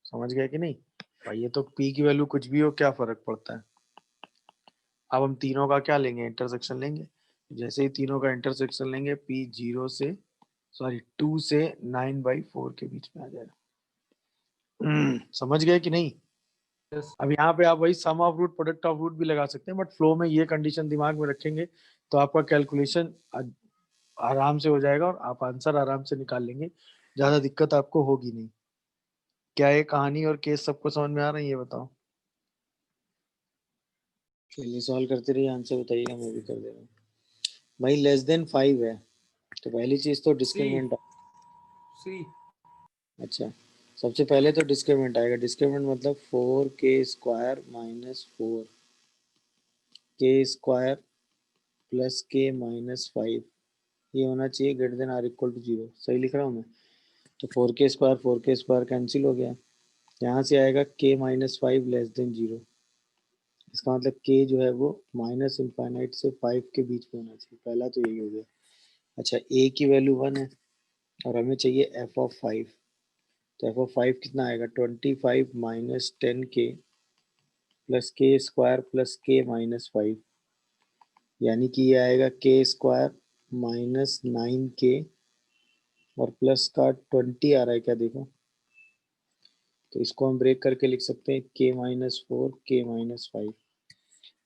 समझ गया कि नहीं भाई? ये तो p की वैल्यू कुछ भी हो, क्या फर्क पड़ता है। अब हम तीनों का क्या लेंगे? इंटरसेक्शन लेंगे। जैसे ही तीनों का इंटरसेक्शन लेंगे p 0 से 2 से 9/4 के बीच में आ जाएगा। समझ गए कि नहीं?
यस।
अब यहाँ पे आप वही sum of root product of root भी लगा सकते हैं, बट फ्लो में ये कंडीशन दिमाग में रखेंगे तो आपका कैलकुलेशन आराम से हो जाएगा और आप आंसर आराम से निकाल लेंगे। ज्यादा दिक्कत आपको होगी नहीं। क्या ये कहानी और केस सबको समझ में आ रही है? ये बताओ। चलिए सॉल्व करते रहिए, आंसर बताइएगा, मैं भी कर दे रहा हूँ। भाई लेस देन 5 है तो पहली चीज तो
सी
डिस्क्रिमिनेंट।
सी
अच्छा, सबसे पहले तो डिस्क्रिमिनेंट आएगा। डिस्क्रिमिनेंट मतलब 4k² minus 4k² plus k minus 5 ये होना चाहिए greater than or equal to 0। सही लिख रहा हूँ मैं? तो 4k² कैंसिल हो गया। यहाँ से आएगा k माइनस 5 लेस देन 0। इसका मतलब k जो है वो माइनस इनफाइनाइट से 5 के बीच में होना चाहिए। पहला तो यही हो गया। अच्छा, a की वैल्यू 1 है और हमें चाहिए f ऑफ 5। तो f ऑफ 5 कितना आएगा? 25 minus 10k plus k² plus k minus 5, यानी कि ये आएगा k² माइनस 9k और प्लस का 20 आ रहा है क्या? देखो, तो इसको हम ब्रेक करके लिख सकते हैं k माइनस 4 k माइनस 5।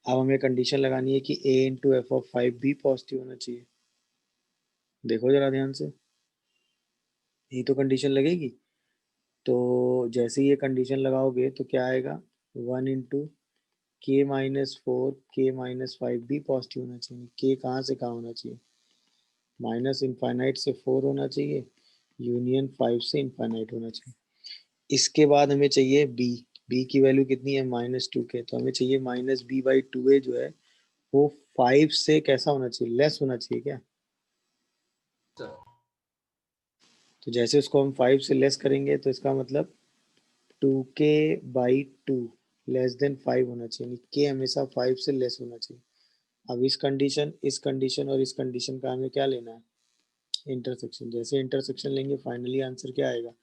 अब हमें कंडीशन लगानी है कि a इंटू एफ ऑफ 5 भी पॉजिटिव होना चाहिए। देखो जरा ध्यान से, यही तो कंडीशन लगेगी। तो जैसे ही ये कंडीशन लगाओगे तो क्या आएगा? 1 इंटू के माइनस 4 के माइनस 5 भी पॉजिटिव होना चाहिए। के कहाँ से कहाँ होना चाहिए? माइनस इनफाइनाइट से 4 होना चाहिए, यूनियन 5 से इनफाइनाइट होना चाहिए। इसके बाद हमें चाहिए b। b की वैल्यू कितनी है? -2k। तो हमें चाहिए -b/2a जो है वो 5 से कैसा होना चाहिए? लेस होना चाहिए क्या?
सर।
तो जैसे उसको हम 5 से लेस करेंगे तो इसका मतलब 2k/2 लेस देन 5 होना चाहिए। k हमेशा 5 से लेस होना चाहिए। अब इस कंडीशन और इस कंडीशन का हमें क्या लेना है? इंटरसेक्शन। जैसे इंटरसेक्शन लेंगे फाइनली आंसर क्या आएगा?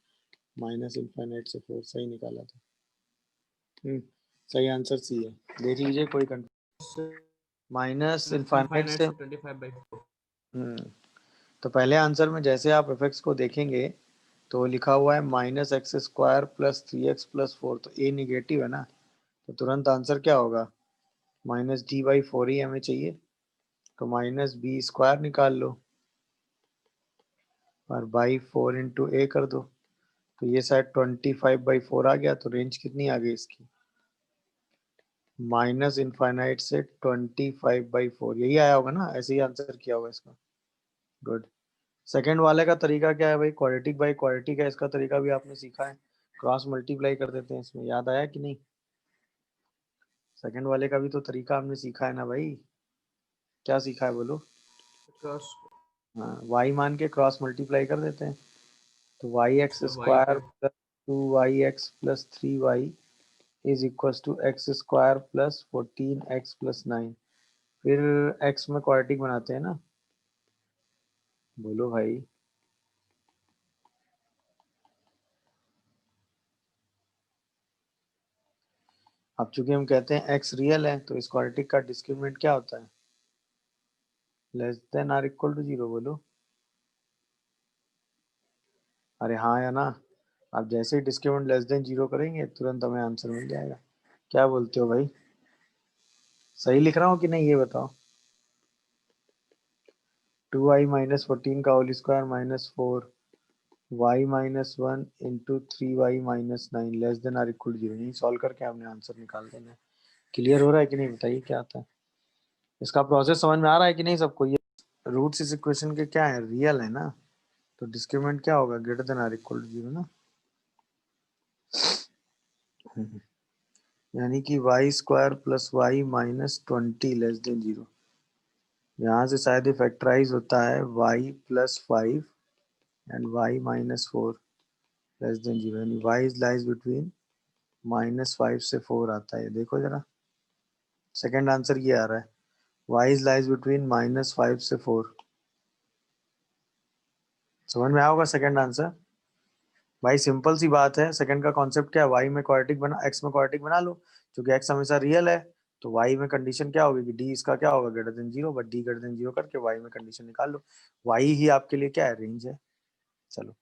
माइनस इनफाइनाइट से 4। सही निकाला था। सही आंसर सी है। देख लीजिए, कोई माइनस इनफाइनाइट
इनफाइनाइट
से।
से 25/4।
हम्म तो पहले आंसर में जैसे आप एफ को देखेंगे तो लिखा हुआ है -x² प्लस 3x प्लस 4। तो ए निगेटिव है ना, तो तुरंत आंसर क्या होगा? -d/4 ही हमें चाहिए। तो -b² निकाल लो और बाई 4 इंटू ए कर दो। तो ये शायद 25/4 आ गया। तो रेंज कितनी आ गई इसकी? माइनस इनफाइनाइट से 25/4। यही आया होगा ना? ऐसे ही आंसर किया होगा इसका। गुड। सेकंड वाले का तरीका क्या है भाई? क्वाड्रेटिक बाई क्वाड्रेटिक है। इसका तरीका भी आपने सीखा है, क्रॉस मल्टीप्लाई कर देते हैं इसमें। याद आया कि नहीं? सेकंड वाले का भी तो तरीका हमने सीखा है ना भाई। क्या सीखा है बोलो?
क्रॉस
हाँ, y मान के क्रॉस मल्टीप्लाई कर देते हैं। तो वाई एक्स
वाई
स्क्वायर
पे।
Plus 2y(x) plus 3y is equal to x² plus 14x plus 9। फिर x में क्वाड्रेटिक बनाते हैं ना। बोलो भाई। अब चूंकि हम कहते हैं x रियल है तो इस क्वाड्रेटिक का डिस्क्रिमिनेंट क्या होता है? Less than or equal to 0। बोलो। अरे हाँ या ना? आप जैसे ही डिस्क्रिमिनेंट लेस देन 0 करेंगे तुरंत हमें आंसर मिल जाएगा। क्या बोलते हो भाई? सही लिख रहा हूँ कि नहीं ये बताओ। 2i माइनस 14 का whole square minus 4 y minus 1 into 3y minus 9 less than or equal 0। यही सॉल्व करके हमने आंसर निकाल देना है। क्लियर हो रहा है कि नहीं, बताइए क्या आता है। इसका प्रोसेस समझ में आ रहा है कि नहीं सबको। ये रूट्स इस इक्वेशन के क्या है, रियल है ना, तो डिस्क्रिमिनेंट क्या होगा, ग्रेटर देन आर इक्वल 0 ना। यानी कि y square plus y minus 20 less than 0। यहाँ से शायद ये फैक्टराइज होता है y plus 5 and y minus 4 less than 0, यानी वाई लाइज बिटवीन -5 से 4 आता है। देखो जरा, सेकंड आंसर ये आ रहा है, वाई लाइज बिटवीन -5 से 4। समझ में आओगे सेकंड आंसर। भाई सिंपल सी बात है, सेकंड का कॉन्सेप्ट क्या है, वाई में क्वाड्रेटिक बना, एक्स में क्वाड्रेटिक बना लो, क्योंकि एक्स हमेशा रियल है। तो वाई में कंडीशन क्या होगी कि डी इसका क्या होगा, greater then 0, but D greater then 0 करके वाई में कंडीशन निकाल लो। वाई ही आपके लिए क्या है, रेंज है। चलो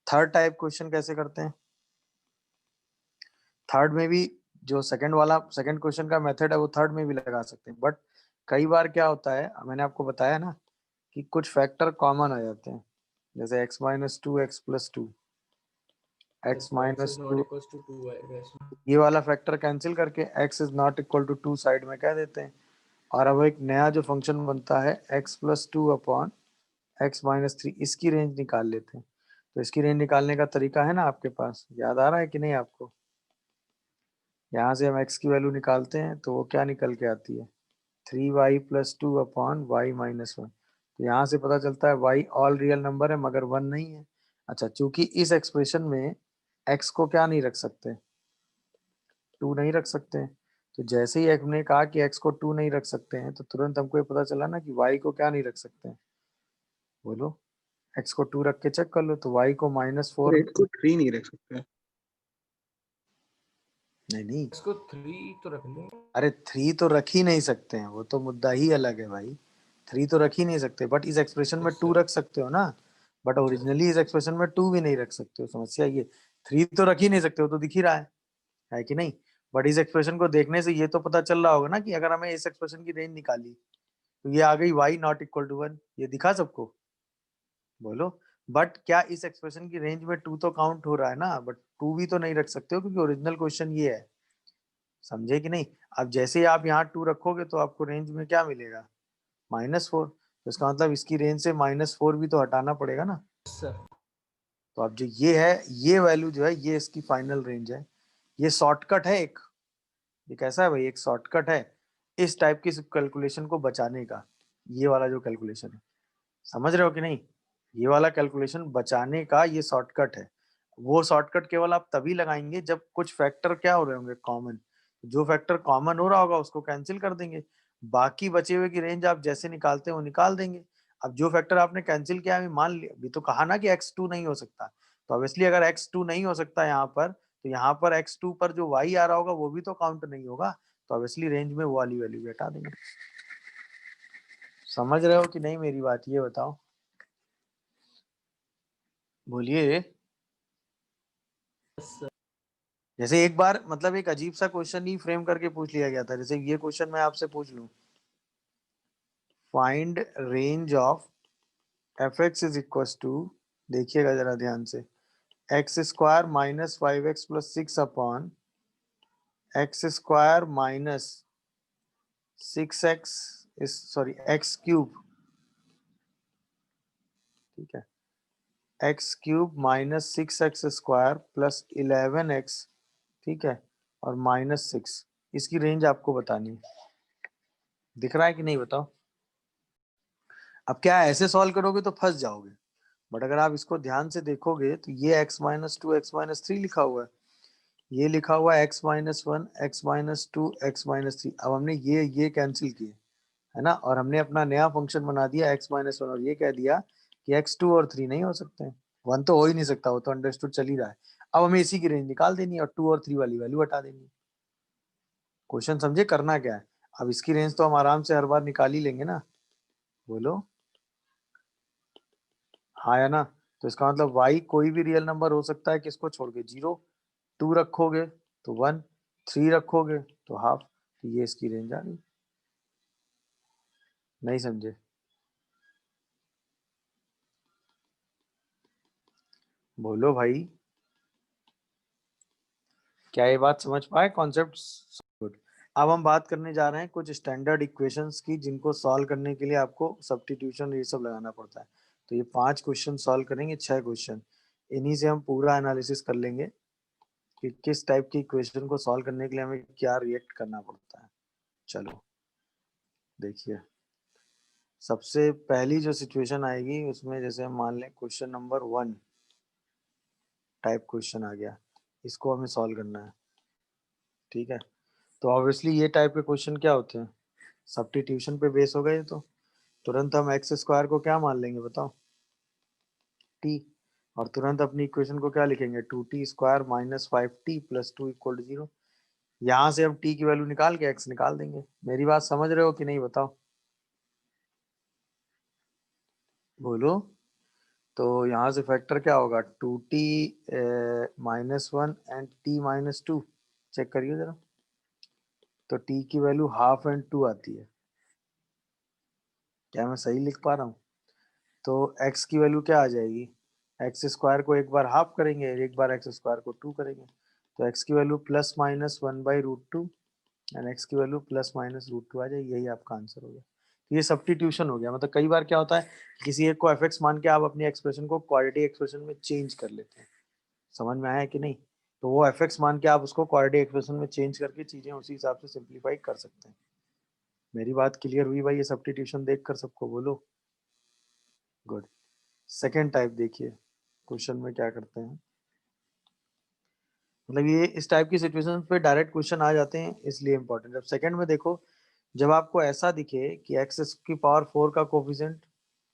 थर्ड टाइप क्वेश्चन कैसे करते हैं। थर्ड में भी जो सेकंड वाला सेकंड क्वेश्चन का मेथड है वो थर्ड में भी लगा सकते हैं, बट कई बार क्या होता है, मैंने आपको बताया ना कि कुछ फैक्टर कॉमन आ जाते हैं, जैसे x minus two x plus two, x
Yes, so x
minus
is not
two,
equals to 2, I guess.
ये वाला फैक्टर कैंसिल करके x is not equal to 2 side में कह देते हैं। और अब एक नया जो फंक्शन बनता है x plus two upon x minus 3, इसकी रेंज निकाल लेते हैं। तो इसकी रेंज निकालने का तरीका है ना आपके पास, याद आ रहा है कि नहीं आपको। यहाँ से हम x की वैल्यू निकालते हैं तो वो क्या निकल के आती है, 3y plus two upon y minus 1। तो यहाँ से पता चलता है y ऑल रियल नंबर है मगर 1 नहीं है। अच्छा, चूंकि इस एक्सप्रेशन में x को क्या नहीं रख सकते, 2 नहीं रख सकते हैं, तो जैसे ही हमने कहा कि x को 2 नहीं रख सकते हैं तो तुरंत हमको ये पता चला ना कि y को क्या नहीं रख सकते हैं, बोलो। x को 2 रख के चेक कर लो, तो y को -4,
रेट को 3 नहीं रख सकते।
नहीं,
इसको 3 तो रख लें।
अरे 3 तो रख ही नहीं सकते हैं, वो तो मुद्दा ही अलग है भाई। 3 तो रख ही नहीं सकते, बट इस एक्सप्रेशन में
Yes,
2
sir.
रख सकते हो ना। But
Yes.
ओरिजिनली इस एक्सप्रेशन में 2 भी नहीं रख सकते हो, समस्या ये। 3 तो रख ही नहीं सकते हो, तो दिख ही रहा है कि नहीं। बट इस एक्सप्रेशन को देखने से ये तो पता चल रहा होगा ना कि अगर हमें इस एक्सप्रेशन की रेंज निकाली तो ये आ गई y नॉट इक्वल टू 1, ये दिखा सबको, बोलो। बट क्या इस एक्सप्रेशन की रेंज में 2 तो काउंट हो रहा है ना, बट 2 भी तो नहीं रख सकते हो क्योंकि ओरिजिनल क्वेश्चन ये है, समझे कि नहीं। अब जैसे ही आप यहाँ 2 रखोगे तो आपको रेंज में क्या मिलेगा, -4। तो इसका मतलब इसकी रेंज से -4 भी तो हटाना पड़ेगा ना।
Yes, sir.
तो अब जो ये है, ये वैल्यू जो है ये इसकी फाइनल रेंज है। ये शॉर्टकट है एक, ये कैसा है भाई, एक शॉर्टकट है इस टाइप की कैलकुलेशन को बचाने का। ये वाला जो कैलकुलेशन है, समझ रहे हो कि नहीं, ये वाला कैलकुलेशन बचाने का ये शॉर्टकट है। वो शॉर्टकट केवल आप तभी लगाएंगे जब कुछ फैक्टर क्या हो रहे होंगे, कॉमन। जो फैक्टर कॉमन हो रहा होगा उसको कैंसिल कर देंगे, बाकी बचे हुए की रेंज आप जैसे निकालते हैं वो निकाल देंगे। अब जो फैक्टर आपने कैंसिल किया, अभी मान लिया, अभी तो कहा ना कि x2 नहीं हो सकता, तो ऑब्वियसली अगर x2 नहीं हो सकता यहाँ पर, तो यहाँ पर x2 पर जो y आ रहा होगा वो भी तो काउंट नहीं होगा, तो ऑब्वियसली रेंज में वो वाली वैल्यू भी हटा देंगे। समझ रहे हो कि नहीं मेरी बात, ये बताओ, बोलिए।
Yes, sir.
जैसे एक बार मतलब एक अजीब सा क्वेश्चन ही फ्रेम करके पूछ लिया गया था, जैसे ये क्वेश्चन मैं आपसे पूछ लूं, find range of F x is equal to, देखिएगा जरा ध्यान से, x square minus 5x plus 6 upon x square minus 6x, sorry x cube, ठीक है, x cube minus 6x square plus 11x, ठीक है, और -6, इसकी रेंज आपको बतानी है। दिख रहा है कि नहीं, बताओ। अब क्या है, ऐसे सॉल्व करोगे तो फंस जाओगे, बट अगर आप इसको ध्यान से देखोगे तो ये x माइनस 2 एक्स माइनस 3 लिखा हुआ है, ये लिखा हुआ है x minus 1 x minus 2 x minus 3। अब हमने ये कैंसिल किए, है ना, और हमने अपना नया फंक्शन बना दिया x माइनस 1, और ये कह दिया कि x2 और 3 नहीं हो सकते हैं, 1 तो हो ही नहीं सकता, वो तो अंडरस्टूड चल ही रहा है। अब हमें इसी की रेंज निकाल देनी है और 2 और 3 वाली वैल्यू हटा देनी है। क्वेश्चन समझे करना क्या है। अब इसकी रेंज तो हम आराम से हर बार निकाल ही लेंगे ना, बोलो हाँ या ना। तो इसका मतलब y कोई भी रियल नंबर हो सकता है, किसको छोड़ के, 0, 2 रखोगे तो 1, 3 रखोगे तो हाफ, तो ये इसकी रेंज आ गई। नहीं समझे, बोलो भाई, क्या ये बात समझ पाए कॉन्सेप्ट? गुड। अब हम बात करने जा रहे हैं कुछ स्टैंडर्ड इक्वेशंस की जिनको सॉल्व करने के लिए आपको सब्स्टिट्यूशन ये सब लगाना पड़ता है। तो ये 5 क्वेश्चन सॉल्व करेंगे, 6 क्वेश्चन, इन्हीं से हम पूरा एनालिसिस कर लेंगे कि किस टाइप की इक्वेशन को सॉल्व करने के लिए हमें क्या रिएक्ट करना पड़ता है। चलो देखिए, सबसे पहली जो सिचुएशन आएगी उसमें जैसे हम मान लें क्वेश्चन नंबर 1 टाइप क्वेश्चन आ गया, इसको हमें सॉल्व करना है। ठीक है, तो ऑब्वियसली ये टाइप के क्वेश्चन क्या होते हैं, सब्स्टिट्यूशन पे बेस हो गए। तो तुरंत हम एक्स स्क्वायर को क्या मान लेंगे बताओ, टी, और तुरंत अपनी इक्वेशन को क्या लिखेंगे, 2t square minus 5t plus 2 equal to 0। यहाँ से हम t की वैल्यू निकाल के x निकाल देंगे। मेरी बात समझ रहे हो कि नहीं बताओ, बोलो। तो यहाँ से फैक्टर क्या होगा, 2t minus 1 and t minus 2, check करिए जरा। तो t की वैल्यू हाफ एंड 2 आती है, क्या मैं सही लिख पा रहा हूँ? तो x की वैल्यू क्या आ जाएगी, एक्स स्क्वायर को एक बार हाफ करेंगे, एक बार एक्स स्क्वायर को 2 करेंगे, तो x की value plus minus 1/√2 and x की वैल्यू प्लस माइनस √2 आ जाएगी। यही आपका आंसर हो गया। तो ये सब्स्टिट्यूशन हो गया। मतलब कई बार क्या होता है, किसी एक को fx मान के आप अपनी एक्सप्रेशन को क्वाड्रेटिक एक्सप्रेशन में चेंज कर लेते हैं। समझ में आया कि नहीं? तो वो fx मान के आप उसको क्वाड्रेटिक एक्सप्रेशन में चेंज करके चीजें उसी हिसाब से सिंप्लीफाई कर सकते हैं। मेरी बात क्लियर हुई भाई? ये सब्स्टिट्यूशन देख कर सबको बोलो गुड। सेकेंड टाइप देखिए, क्वेश्चन में क्या करते हैं, मतलब ये इस टाइप की सिचुएशन पे डायरेक्ट क्वेश्चन आ जाते हैं, इसलिए इंपॉर्टेंट। अब सेकंड में देखो, जब आपको ऐसा दिखे कि एक्स की पावर 4 का कोफिशिएंट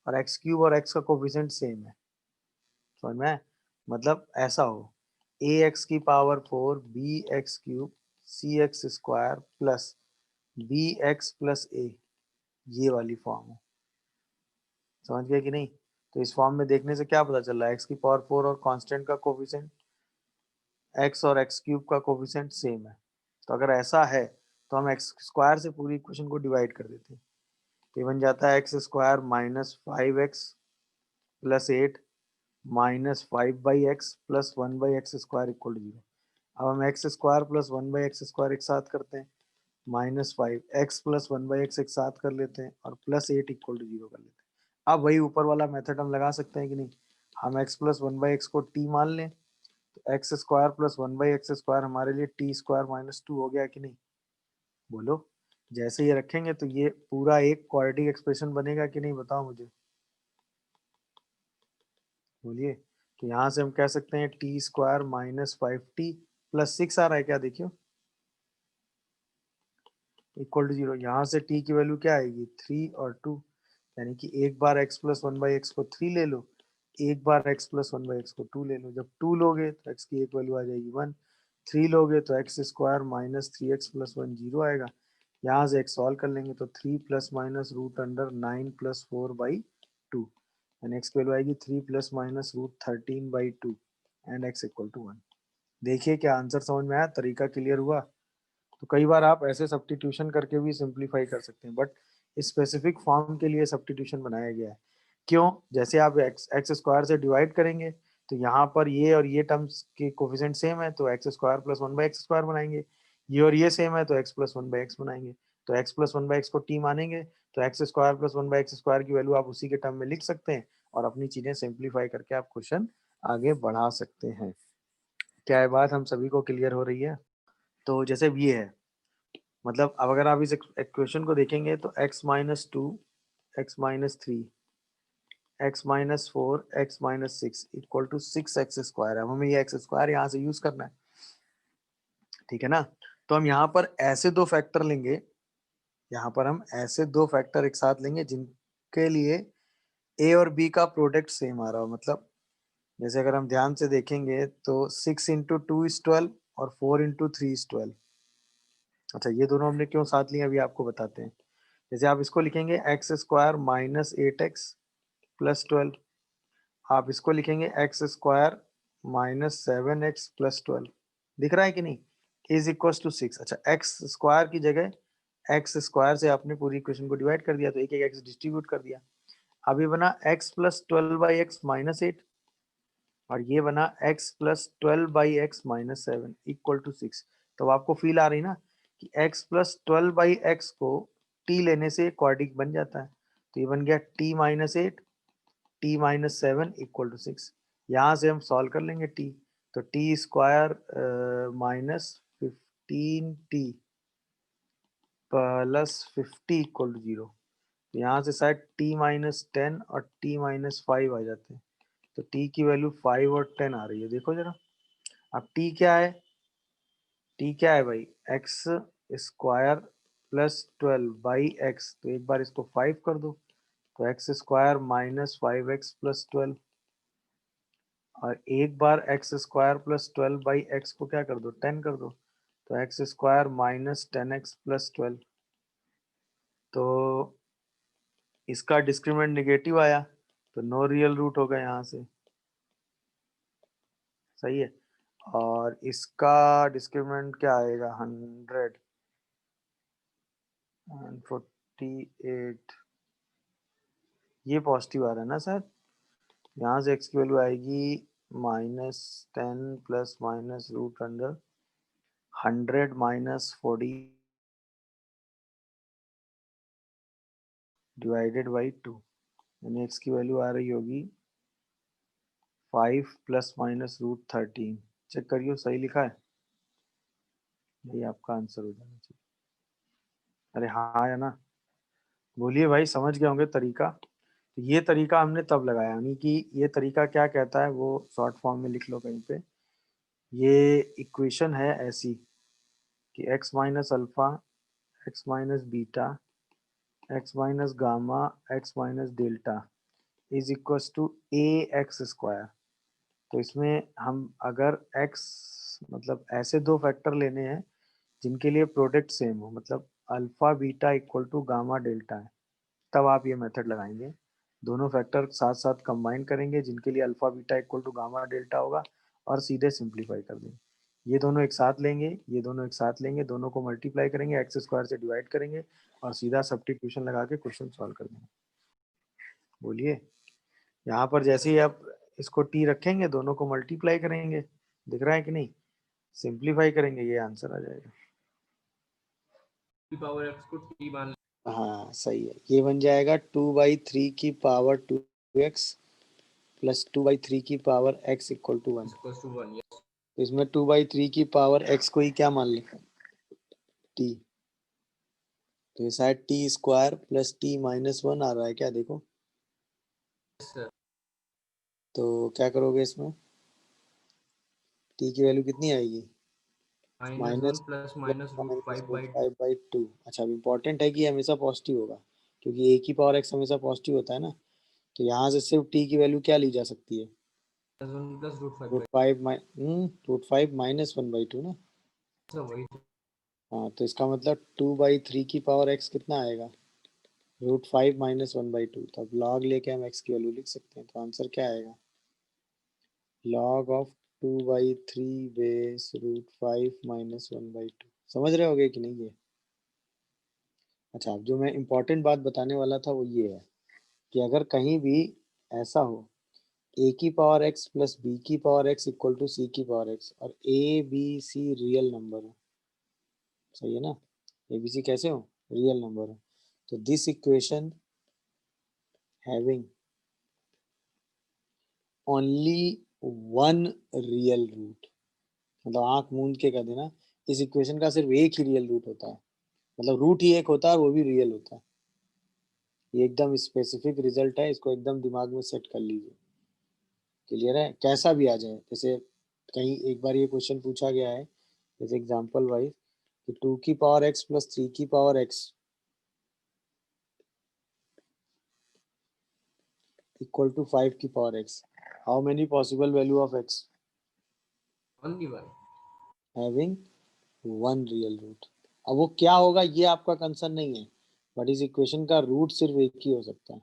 और एक्स क्यूब और एक्स का कोफिशिएंट सेम है, समझ में आया? मतलब ऐसा हो ए एक्स की power 4 B x cube C x square plus B X plus A, ये वाली फॉर्म हो, समझ गए कि नहीं? तो इस फॉर्म में देखने से क्या पता चल रहा है, एक्स की पावर 4 और कांस्टेंट का कोफिशिएंट एक्स और एक्स क्यूब का कोफिशिएंट सेम है। तो अगर ऐसा है तो हम एक्स स्क्वायर से पूरी इक्वेशन को डिवाइड कर देते हैं। ये बन जाता है x square minus 5x plus 8 minus 5/x plus 1/x square equal to 0। अब हम x square plus 1/x square एक साथ करते हैं, माइनस 5x प्लस 1/x एक साथ कर लेते हैं और प्लस 8 इक्वल टू 0 कर लेते हैं। अब वही ऊपर वाला मेथड हम लगा सकते हैं कि नहीं, हम x प्लस 1/x को t मान लें, तो x square plus 1/x square हमारे लिए टी स्क्वायर माइनस 2 हो गया कि नहीं? बोलो। जैसे ये रखेंगे तो ये पूरा एक क्वाड्रेटिक एक्सप्रेशन बनेगा कि नहीं, बताओ मुझे, बोलिए। तो यहाँ से हम कह सकते हैं T square minus 5t plus 6 आ रहा है क्या, देखियो, इक्वल टू 0। यहाँ से t की वैल्यू क्या आएगी, 3 और 2, यानी कि एक बार x प्लस 1/x को 3 ले लो, एक बार x प्लस 1/x को 2 ले लो। जब 2 लोगे तो x की एक वैल्यू आ जाएगी 1, 3 लोगे तो x square minus 3x plus 1 0 आएगा। यहाँ से x सॉल्व कर लेंगे तो 3 plus minus root under 9 plus 4/2, यानी x की वैल्यू आएगी 3 plus minus root 13/2 and x equal to 1। देखिए क्या आंसर समझ में आया, तरीका क्लियर हुआ? तो कई बार आप ऐसे सब्स्टिट्यूशन करके भी सिंप्लीफाई कर सकते हैं, बट स्पेसिफिक फॉर्म के लिए सब्स्टिट्यूशन बनाया गया है। क्यों? जैसे आप एक्स स्क्वायर से डिवाइड करेंगे तो यहाँ पर ये और ये टर्म्स के कोफिशिएंट सेम है, तो x square plus 1/x square बनाएंगे। ये और ये सेम है तो x प्लस 1/x बनाएंगे। तो x प्लस 1/x को t मानेंगे तो x square plus 1/x square की वैल्यू आप उसी के टर्म में लिख सकते हैं और अपनी चीजें सिंप्लीफाई करके आप क्वेश्चन आगे बढ़ा सकते हैं। क्या ये बात हम सभी को क्लियर हो रही है? तो जैसे ये है, मतलब अब अगर आप इस इक्वेशन को देखेंगे तो x minus 2 x minus 3 x minus 4 x minus 6 equal to 6x square है। अब हमें ये x स्क्वायर यहाँ से यूज करना है, ठीक है ना? तो हम यहाँ पर ऐसे दो फैक्टर लेंगे, यहाँ पर हम ऐसे दो फैक्टर एक साथ लेंगे जिनके लिए a और b का प्रोडक्ट सेम आ रहा हो। मतलब जैसे अगर हम ध्यान से देखेंगे तो 6 इंटू 2 इज 12 और 4 इंटू 3 इज 12। अच्छा, ये दोनों हमने क्यों साथ लिए अभी आपको बताते हैं। जैसे आप इसको लिखेंगे x square minus 8x plus 12, आप इसको लिखेंगे x square minus 7x plus 12, दिख रहा है कि नहीं, इज इक्वल टू 6। अच्छा, एक्स स्क्वायर की जगह एक्स स्क्वायर से आपने पूरी इक्वेशन को डिवाइड कर दिया तो एक एक एक्स डिस्ट्रीब्यूट कर दिया। अब ये बना x प्लस 12/x माइनस 8, और ये बना x plus 12/x-7 equal to 6। तो आपको फील आ रही ना कि x प्लस 12/x को t लेने से क्वाड्रिक बन जाता है। तो ये बन गया t-8 t-7 इक्वल टू 6। यहाँ से हम सॉल्व कर लेंगे t। तो t square -15t plus 50 equal to 0। तो यहाँ से शायद t-10 और t-5 आ जाते हैं। तो t की वैल्यू 5 और 10 आ रही है, देखो जरा। अब t क्या है? t क्या है भाई? x square plus 12/x। तो एक बार इसको 5 कर दो, तो x स्क्वायर -5x प्लस 12। और एक बार x स्क्वायर प्लस 12/x को क्या कर दो? 10 कर दो, तो x स्क्वायर -10x प्लस 12। तो इसका डिस्क्रिमिनेंट नेगेटिव आया, तो नो रियल रूट होगा यहाँ से। सही है। और इसका डिस्क्रिमिनेंट क्या आएगा? 148। ये पॉजिटिव आ रहा है ना सर? यहाँ से x की वैल्यू आएगी -10 plus minus root under 100 minus 40 divided by 2। यानी x की वैल्यू आ रही होगी 5 प्लस माइनस रूट 13। चेक करियो सही लिखा है? यही आपका आंसर हो जाना चाहिए। अरे हाँ या ना? बोलिए भाई, समझ गए होंगे तरीका। ये तरीका हमने तब लगाया, यानी कि ये तरीका क्या कहता है वो शॉर्ट फॉर्म में लिख लो कहीं पे। ये इक्वेशन है ऐसी कि x minus alpha, x minus beta, x minus gamma, x minus delta is equal to a x square. तो इसमें हम अगर x मतलब ऐसे दो फैक्टर लेने हैं जिनके लिए प्रोडक्ट सेम हो, मतलब alpha beta equal to gamma delta है, तब आप ये मेथड लगाएंगे। दोनों फैक्टर साथ साथ कंबाइन करेंगे जिनके लिए alpha beta equal to gamma delta होगा, और सीधे सिंप्लीफाई कर देंगे। ये दोनों एक साथ लेंगे, ये दोनों एक साथ लेंगे, दोनों को मल्टीप्लाई करेंगे, एक्स स्क्वायर से डिवाइड करेंगे और सीधा सब्स्टिट्यूशन लगा के क्वेश्चन सॉल्व कर देंगे। बोलिए, यहाँ पर जैसे ही आप इसको टी रखेंगे, दोनों को मल्टीप्लाई करेंगे, दिख रहा है कि नहीं? सिंप्लीफाई करेंगे, ये आंसर आ जाएगा।
पावर x को t मान
हाँ सही है। ये बन जाएगा 2/3 की पावर 2x प्लस 2/3 की power x equal to 1।
Equals to 1। Yes
इसमें 2/3 की पावर x को ही क्या मान लें? t। तो ये शायद t स्क्वायर प्लस t-1 आ रहा है क्या? देखो
सर।
तो क्या करोगे इसमें? t की वैल्यू कितनी आएगी?
-1 प्लस माइनस रूट 5/2।
5/2। अच्छा, अब इम्पोर्टेंट है कि ये हमेशा पॉजिटिव होगा, क्योंकि a की पावर x हमेशा पॉजिटिव होता है ना। तो यहाँ से सिर्फ t की वैल्यू क्या ली जा सकती है?
+1 प्लस रूट 5/2।
√5 -1/2 ना।
सर वही तो।
हाँ, तो इसका मतलब 2/3 की पावर x कितना आएगा? √5 -1/2। तो अब लॉग लेके हम x की वैल्यू लिख सकते हैं। तो आंसर क्या आएगा? Log of 2/3 base √5 -1/2। समझ रहे होगे कि नहीं ये? अच्छा, अब जो मैं इम्पोर्टेंट बात बताने वाला था वो ये है कि अगर कहीं भी ऐसा हो a की पावर x प्लस b की power x equal to c की पावर x और a b c real number हो, सही है ना? a b c कैसे हो? रियल नंबर हो। तो this equation having only one real root, मतलब आंख मूंद के कह देना, इस इक्वेशन का सिर्फ एक ही रियल रूट होता है। मतलब रूट ही एक होता है और वो भी रियल होता है। ये एकदम स्पेसिफिक रिजल्ट है, इसको एकदम दिमाग में सेट कर लीजिए। क्लियर है? कैसा भी आ जाए, जैसे कहीं एक बार ये क्वेश्चन पूछा गया है जैसे एग्जांपल वाइज कि 2 की पावर x प्लस 3 की पावर x इक्वल टू 5 की power x, how many possible value of x
only 1।
Having one real root. अब वो क्या होगा ये आपका कंसर्न नहीं है, बट इस इक्वेशन का रूट सिर्फ एक ही हो सकता है।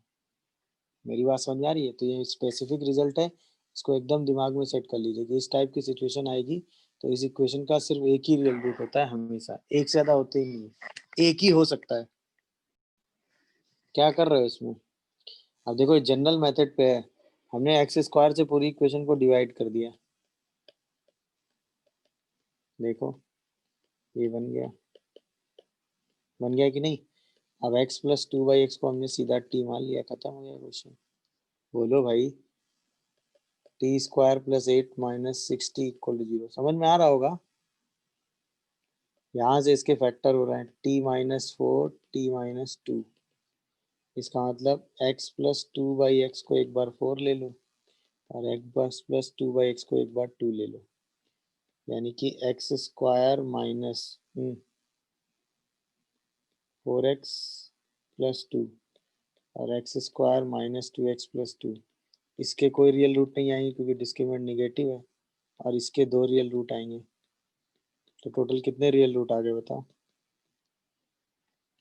मेरी बात समझ आ रही है? तो ये स्पेसिफिक रिजल्ट है, इसको एकदम दिमाग में सेट कर लीजिए कि इस टाइप की सिचुएशन आएगी तो इस इक्वेशन का सिर्फ एक ही रियल रूट होता है हमेशा, एक से ज्यादा होते ही नहीं है, एक ही हो सकता है। क्या कर रहे हो इसमें? अब देखो जनरल मेथड पे है, हमने एक्स स्क्वायर से पूरी इक्वेशन को डिवाइड कर दिया, देखो ये बन गया कि नहीं। अब x प्लस 2/x को हमने सीधा t मान लिया, खत्म हो गया क्वेश्चन। बोलो भाई, t square plus 8 minus 60 equal to 0, समझ में आ रहा होगा। यहाँ से इसके फैक्टर हो रहे हैं, t-4 t-2, इसका मतलब x प्लस 2/x को एक बार 4 ले लो और x प्लस 2/x को एक बार 2 ले लो, यानी कि x square minus 4x plus 2 और x square minus 2x plus 2। इसके कोई रियल रूट नहीं आएंगे क्योंकि डिस्क्रिमिनेंट निगेटिव है, और इसके 2 रियल रूट आएंगे, तो टोटल कितने रियल रूट आ गए बताओ।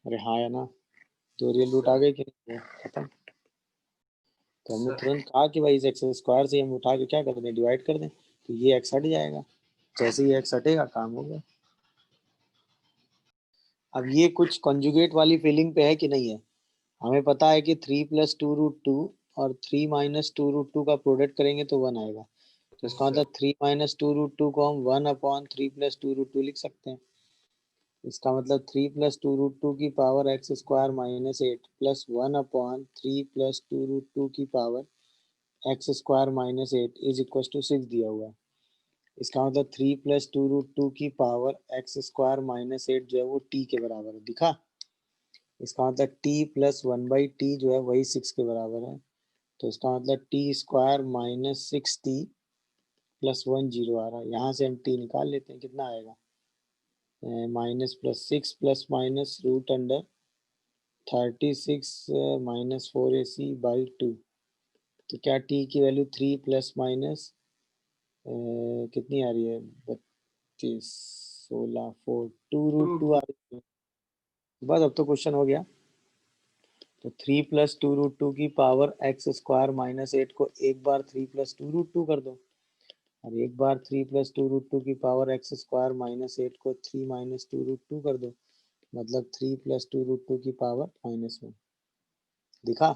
अरे हाँ या ना, 2 रियल रूट आ गए कि नहीं, खत्म। तो हमने तुरंत कहा कि भाई इस एक्स स्क्वायर से हम उठा के क्या कर दें, डिवाइड कर दें, तो ये एक्स हट जाएगा। जैसे ही एक्स हटेगा काम हो गया। अब ये कुछ कॉन्जुगेट वाली फीलिंग पे है कि नहीं है। हमें पता है कि 3 प्लस 2√2 और 3 माइनस 2√2 का प्रोडक्ट करेंगे तो 1 आएगा, तो इसका मतलब 3 माइनस 2√2 को हम 1/3 प्लस 2√2 लिख सकते हैं। इसका मतलब 3 प्लस 2√2 की power x square minus 8 plus 1/3 plus 2√2 की power x square minus 8 is equal to 6 दिया हुआ है। इसका मतलब 3 प्लस 2√2 की पावर एक्स स्क्वायर माइनस 8 जो है वो t के बराबर है, दिखा। इसका मतलब t प्लस 1/t जो है वही 6 के बराबर है, तो इसका मतलब t square minus 6t plus 1 0 आ रहा है। यहाँ से हम t निकाल लेते हैं, कितना आएगा, minus plus 6 plus minus root under 36 minus 4ac/2। तो क्या t की वैल्यू 3 प्लस माइनस कितनी आ रही है, 32 16 4 2√2 आ रही है। बस अब तो क्वेश्चन हो गया। तो 3 प्लस 2√2 की पावर एक्स स्क्वायर माइनस 8 को एक बार 3 प्लस 2√2 कर दो, और एक बार 3 प्लस 2√2 की पावर एक्स स्क्वायर माइनस 8 को 3 माइनस 2√2 कर दो, मतलब 3 प्लस 2√2 की पावर -1, दिखा।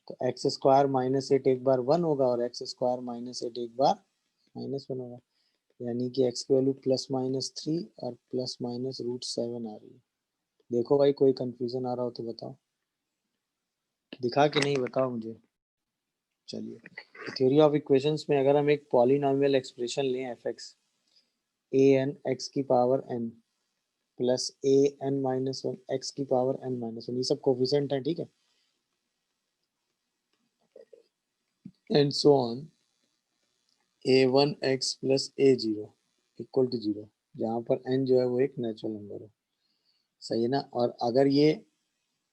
तो एक्स स्क्वायर माइनस 8 एक बार 1 होगा और एक्स स्क्वायर माइनस 8 एक बार -1 होगा, यानी कि एक्स की वैल्यू +-3 और +-√7 आ रही है। देखो भाई, कोई कंफ्यूजन आ रहा हो तो बताओ, दिखा कि नहीं बताओ मुझे। चलिए, थ्योरी ऑफ इक्वेशंस में अगर हम एक पॉलिनॉमियल एक्सप्रेशन लें f x a n x की power n plus a n minus 1 x की पावर n-1, ये सब कोफिशिएंट है, ठीक है, and so on a1x plus a0 equal to 0, जहाँ पर n जो है वो एक नेचुरल नंबर है, सही है ना। और अगर ये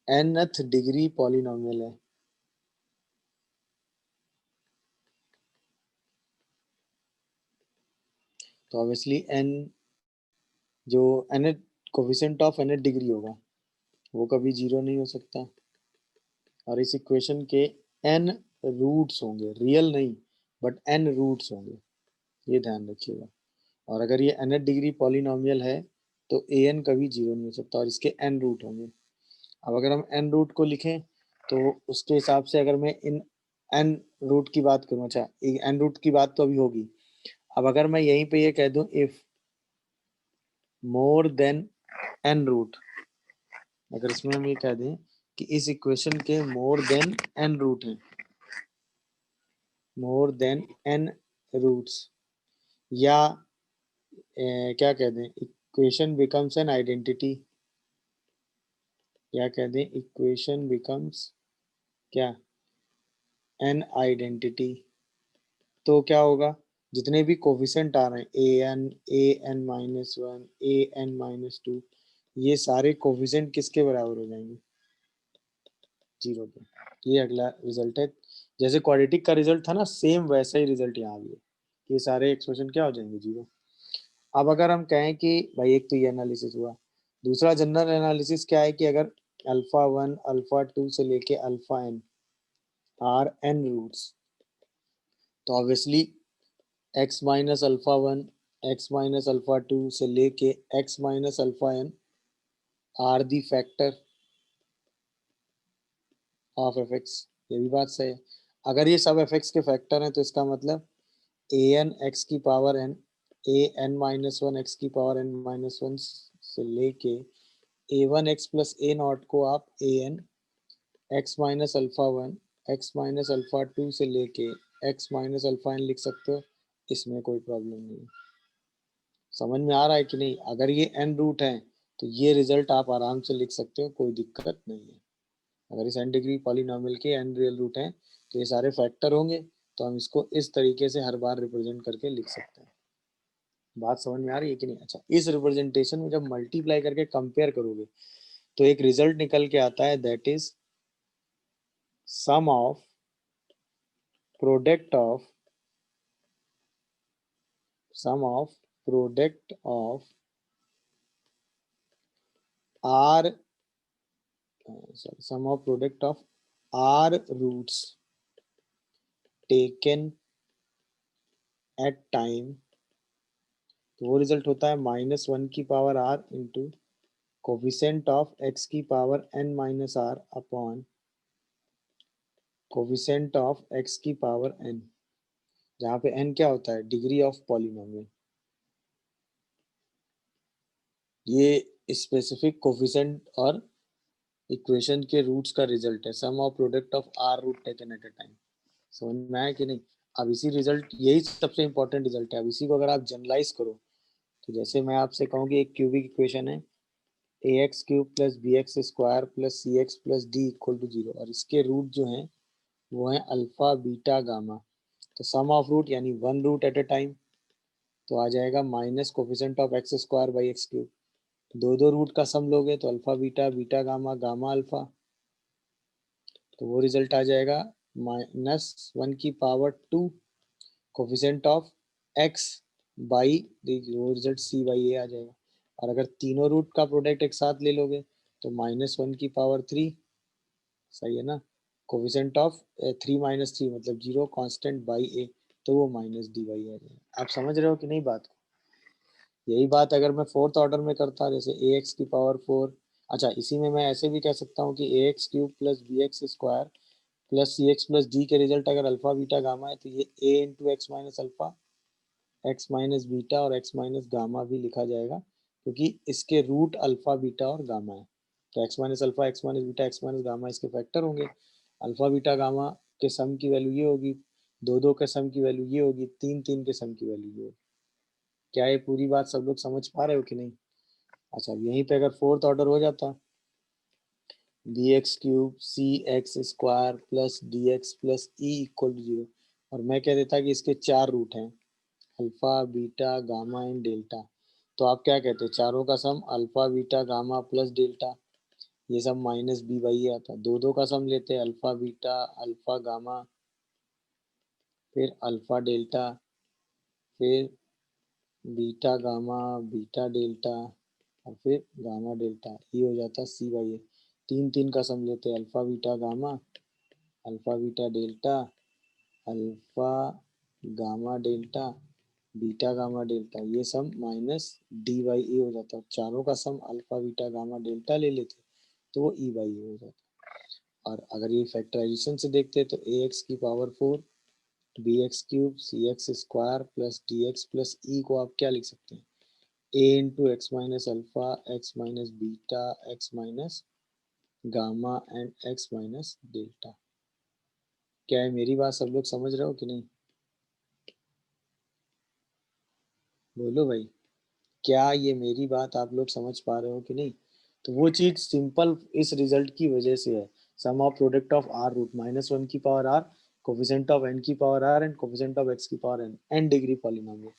nth डिग्री पॉलिनॉमियल है, तो ऑब्वियसली n जो nth coefficient of nth degree होगा वो कभी 0 नहीं हो सकता, और इस इक्वेशन के n रूट्स होंगे, रियल नहीं बट n रूट्स होंगे, ये ध्यान रखिएगा। और अगर ये nth डिग्री पॉलिनॉमियल है तो an कभी 0 नहीं हो सकता, और इसके n रूट होंगे। अब अगर हम n रूट को लिखें तो उसके हिसाब से अगर मैं इन n रूट की बात करूँ, अच्छा n रूट की बात तो अभी होगी। अब अगर मैं यहीं पे ये कह दूं if more then n root, अगर इसमें हम ये कह दें कि इस इक्वेशन के मोर देन n रूट हैं, मोर देन n रूट्स, या क्या कह दें, इक्वेशन बिकम्स एन आइडेंटिटी, या कह दें इक्वेशन बिकम्स क्या, एन आइडेंटिटी। तो क्या होगा, जितने भी कोफिशिएंट आ रहे हैं an -1 an-2, ये सारे कोफिशिएंट किसके बराबर हो जाएंगे, 0 के। ये अगला रिजल्ट है, जैसे क्वाड्रेटिक का रिजल्ट था ना, सेम वैसा ही रिजल्ट यहाँ भी है, ये सारे एक्सप्रेशन क्या हो जाएंगे, 0। अब अगर हम कहें कि भाई, एक तो ये एनालिसिस हुआ, दूसरा जनरल एनालिसिस क्या है कि अगर α1 α2 से लेके αn आर n रूट्स, तो obviously x minus α1 x minus α2 से लेके x minus αn are the factor of F X, ये भी बात सही है। अगर ये सब fx के फैक्टर हैं तो इसका मतलब an x की power n an minus one x की पावर n माइनस वन से लेके a1 x plus a not को आप an x minus alpha one x minus alpha two से लेके x माइनस अल्फा n लिख सकते हो, इसमें कोई प्रॉब्लम नहीं है। समझ में आ रहा है कि नहीं? अगर ये n रूट है तो ये रिजल्ट आप आराम से लिख सकते हो, कोई दिक्कत नहीं है। अगर इस n डिग्री पॉलिनोमियल के n रियल रूट हैं तो ये सारे फैक्टर होंगे, तो हम इसको इस तरीके से हर बार रिप्रेजेंट करके लिख सकते हैं। बात समझ में आ रही है कि नहीं? अच्छा, इस रिप्रेजेंटेशन में जब मल्टीप्लाई करके कंपेयर करोगे तो एक रिजल्ट निकल के आता है, that is sum of product of r sum of product of r roots taken at time, तो वो रिजल्ट होता है -1 की power r into coefficient of x की power n minus r upon coefficient of x की power n, जहाँ पे n क्या होता है? Degree of polynomial. ये स्पेसिफिक कोफिशिएंट और इक्वेशन के रूट्स का रिजल्ट है, sum of product of r root taken at a time. समझ में आया कि नहीं? अब इसी रिजल्ट, यही सबसे इंपॉर्टेंट रिजल्ट है। अब इसी को अगर आप जनरलाइज करो तो जैसे मैं आपसे कहूँ कि एक क्यूबिक इक्वेशन है ए x cube plus B x square plus c x plus d equal to 0 और इसके रूट जो हैं वो हैं अल्फा बीटा गामा। तो सम ऑफ रूट यानी one root at a time, तो आ जाएगा minus coefficient of x square by x cube. दो दो रूट का सम लोगे तो alpha beta beta gamma gamma alpha, तो वो रिजल्ट आ जाएगा -1 की power 2 coefficient of x by, वो रिजल्ट c बाई ए आ जाएगा। और अगर तीनों रूट का प्रोडक्ट एक साथ ले लोगे तो -1 की पावर 3, सही है ना, कोफिशिएंट ऑफ 3 माइनस 3 मतलब 0 कांस्टेंट बाई ए, तो वो माइनस डी बाई आ जाएगा। आप समझ रहे हो कि नहीं बात को? यही बात अगर मैं फोर्थ ऑर्डर में करता, जैसे ए एक्स की पावर 4, अच्छा इसी में मैं ऐसे भी कह सकता हूँ कि a x cube plus B x square plus c x plus d के रिजल्ट अगर अल्फा बीटा गामा है तो ये a into x minus alpha x minus beta और एक्स माइनस गामा भी लिखा जाएगा, क्योंकि इसके रूट अल्फा बीटा और गामा है। तो x minus alpha x minus beta x minus gamma इसके फैक्टर होंगे। अल्फा बीटा गामा के सम की वैल्यू ये होगी, दो दो के सम की वैल्यू ये होगी, तीन तीन के सम की वैल्यू ये होगी। क्या ये पूरी बात सब लोग समझ पा रहे हो कि नहीं? अच्छा, यहीं पे अगर फोर्थ ऑर्डर हो जाता, b x cube C x square plus d x plus e equal to 0 और मैं कह देता कि इसके चार रूट हैं alpha beta gamma and delta, तो आप क्या कहते? चारों का sum alpha beta gamma plus delta, ये सब माइनस बी बाई आता। दो दो का सम लेते अल्फा बीटा अल्फा गामा फिर अल्फा डेल्टा फिर बीटा गामा बीटा डेल्टा और फिर गामा डेल्टा, ये हो जाता सी बाई ए। तीन तीन का सम लेते alpha beta gamma alpha beta delta alpha gamma delta beta gamma delta, ये सम माइनस डी बाई ए हो जाता है। चारों का sum alpha beta gamma delta ले लेते तो वो ई बाई ए हो जाता। और अगर ये फैक्टराइजेशन से देखते तो ए एक्स की पावर 4 बी एक्स क्यूब सी x square plus d x plus e को आप क्या लिख सकते हैं? A into x minus alpha x minus beta x minus gamma and x minus delta. क्या है मेरी बात सब लोग समझ रहे हो कि नहीं? बोलो भाई, क्या ये मेरी बात आप लोग समझ पा रहे हो कि नहीं? तो वो चीज सिंपल इस रिजल्ट की वजह से है, sum of product of r root -1 की power r coefficient of n की power r and coefficient of x की पावर n डिग्री पॉलिनोमियल।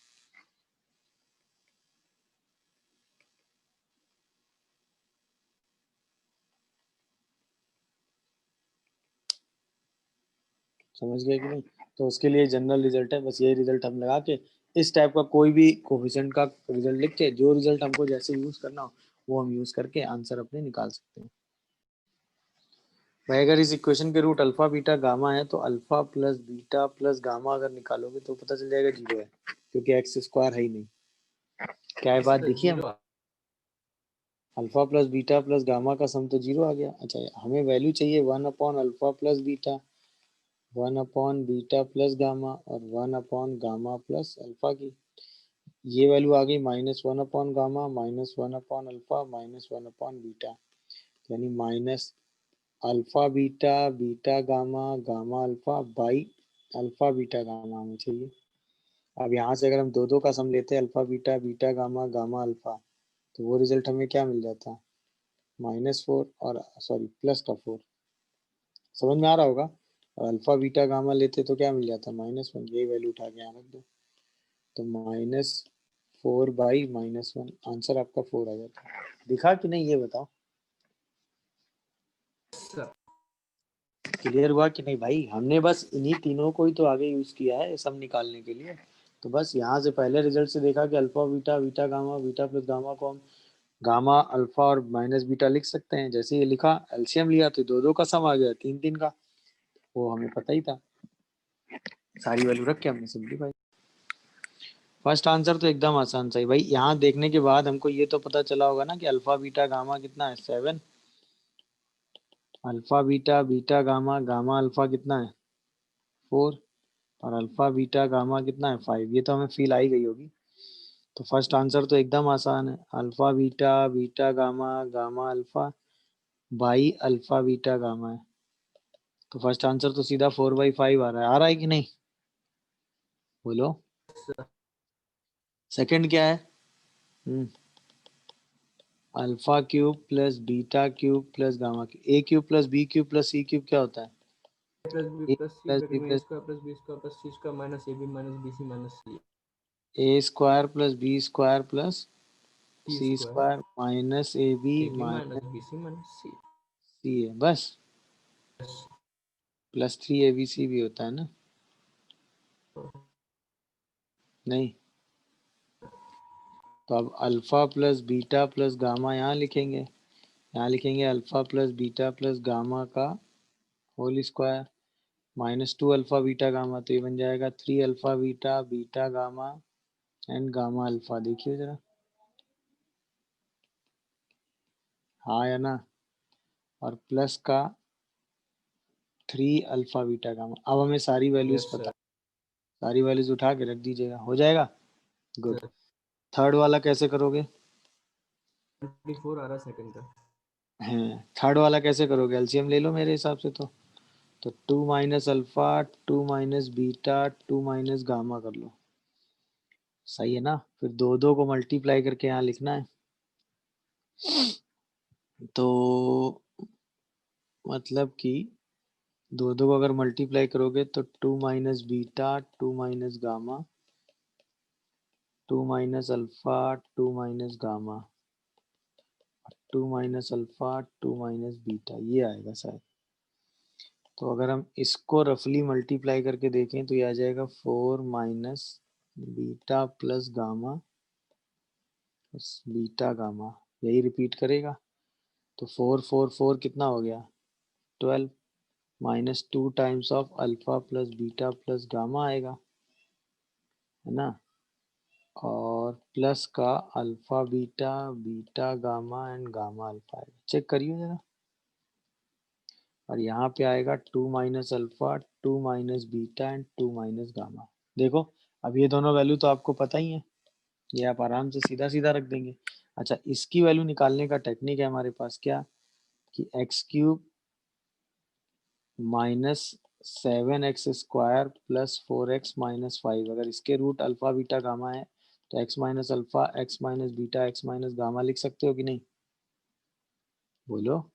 समझ गए कि नहीं? तो उसके लिए जनरल रिजल्ट है, बस ये रिजल्ट हम लगा के इस टाइप का कोई भी कोफिशिएंट का रिजल्ट लिख के जो रिजल्ट हमको जैसे यूज करना हो वो हम यूज करके आंसर अपने निकाल सकते हैं। भाई अगर इस इक्वेशन के रूट अल्फा बीटा गामा है तो alpha plus beta plus gamma अगर निकालोगे तो पता चल जाएगा 0 है, क्योंकि एक्स स्क्वायर है ही नहीं। क्या है बात देखिए, हम alpha plus beta plus gamma का सम तो 0 आ गया। अच्छा, हमें वैल्यू चाहिए 1 upon alpha plus beta, 1 upon beta plus gamma और 1 अपॉन गामा प्लस अल्फा की। ये वैल्यू आ गई -1 upon gamma -1 upon alpha -1 upon beta, यानी minus alpha beta beta gamma gamma alpha by alpha beta gamma हमें चाहिए। अब यहाँ से अगर हम दो दो का सम लेते हैं alpha beta beta gamma gamma alpha, तो वो रिजल्ट हमें क्या मिल जाता, -4 और सॉरी +4। समझ में आ रहा होगा। और अल्फा बीटा गामा लेते तो क्या मिल जाता, -1। यही वैल्यू उठा के यहाँ रख दो, तो -4 बाई -1, आंसर आपका 4 आ जाता है। दिखा कि नहीं ये बताओ,
सर
क्लियर हुआ कि नहीं भाई। हमने बस इन्हीं तीनों को ही तो आगे यूज किया है सम निकालने के लिए। तो बस यहाँ से पहले रिजल्ट से देखा कि alpha beta beta gamma beta plus gamma को हम गामा अल्फा और माइनस बीटा लिख सकते हैं। जैसे ये लिखा एलसीएम लिया तो दो दो का सम आ गया, तीन तीन का, वो हमें पता ही था, सारी वैल्यू रख के हमने सिंप्लीफाई। फर्स्ट आंसर तो एकदम आसान सही भाई। यहाँ देखने के बाद हमको ये तो पता चला होगा ना कि अल्फा बीटा गामा कितना है 7, alpha beta beta gamma gamma alpha कितना है 4, और अल्फा बीटा गामा कितना है 5। ये तो हमें फील आई गई होगी। तो फर्स्ट आंसर तो एकदम आसान है, alpha beta beta gamma gamma alpha by alpha beta gamma है। तो फर्स्ट आंसर तो सीधा 4/5 आ रहा है कि नहीं, बोलो। सेकंड क्या है, alpha cube plus beta cube plus gamma cube. A cube plus b cube plus c cube क्या होता है,
plus b
a
plus c
plus b
bracket में a
plus
square plus b square plus c square minus a b minus b c minus c
a square plus b square plus
t
c
square
square minus a b
a b
minus
minus b c minus सी।
सी है बस, +3 ABC भी होता है ना, नहीं। तो अब alpha plus beta plus gamma यहाँ लिखेंगे, यहाँ लिखेंगे alpha plus beta plus gamma का whole square -2 alpha beta gamma, तो ये बन जाएगा 3 alpha beta beta gamma and gamma alpha. देखिए जरा, हाँ या ना, और प्लस का 3 अल्फा बीटा गामा। अब हमें सारी वैल्यूज
यस
पता,
सर।
सारी वैल्यूज उठा के रख दीजिएगा, हो जाएगा। गुड।
सर
थर्ड वाला कैसे करोगे,
24 आ रहा सेकंड का।
हैं थर्ड वाला कैसे करोगे, एलसीएम ले लो मेरे हिसाब से तो 2 minus alpha 2 minus beta 2 minus gamma कर लो, सही है ना। फिर दो दो को मल्टीप्लाई करके यहाँ लिखना है, तो मतलब कि दो दो को अगर मल्टीप्लाई करोगे तो 2 minus beta 2 minus gamma 2 minus alpha 2 minus gamma 2 minus alpha 2 minus beta, ये आएगा शायद। तो अगर हम इसको रफली मल्टीप्लाई करके देखें तो ये आ जाएगा 4 minus beta plus gamma beta gamma, यही रिपीट करेगा। तो 4 4 4 कितना हो गया 12, -2 times of alpha plus beta plus gamma आएगा, है ना, और प्लस का alpha beta beta gamma and gamma alpha आएगा। चेक करिए जरा, और यहाँ पे आएगा 2 minus alpha 2 minus beta and 2 minus gamma. देखो, अब ये दोनों वैल्यू तो आपको पता ही है, ये आप आराम से सीधा सीधा रख देंगे। अच्छा, इसकी वैल्यू निकालने का टेक्निक है हमारे पास, क्या कि x cube -7x² plus 4x minus 5, अगर इसके रूट अल्फा बीटा गामा है तो x minus alpha x minus beta x minus gamma लिख सकते हो कि नहीं, बोलो।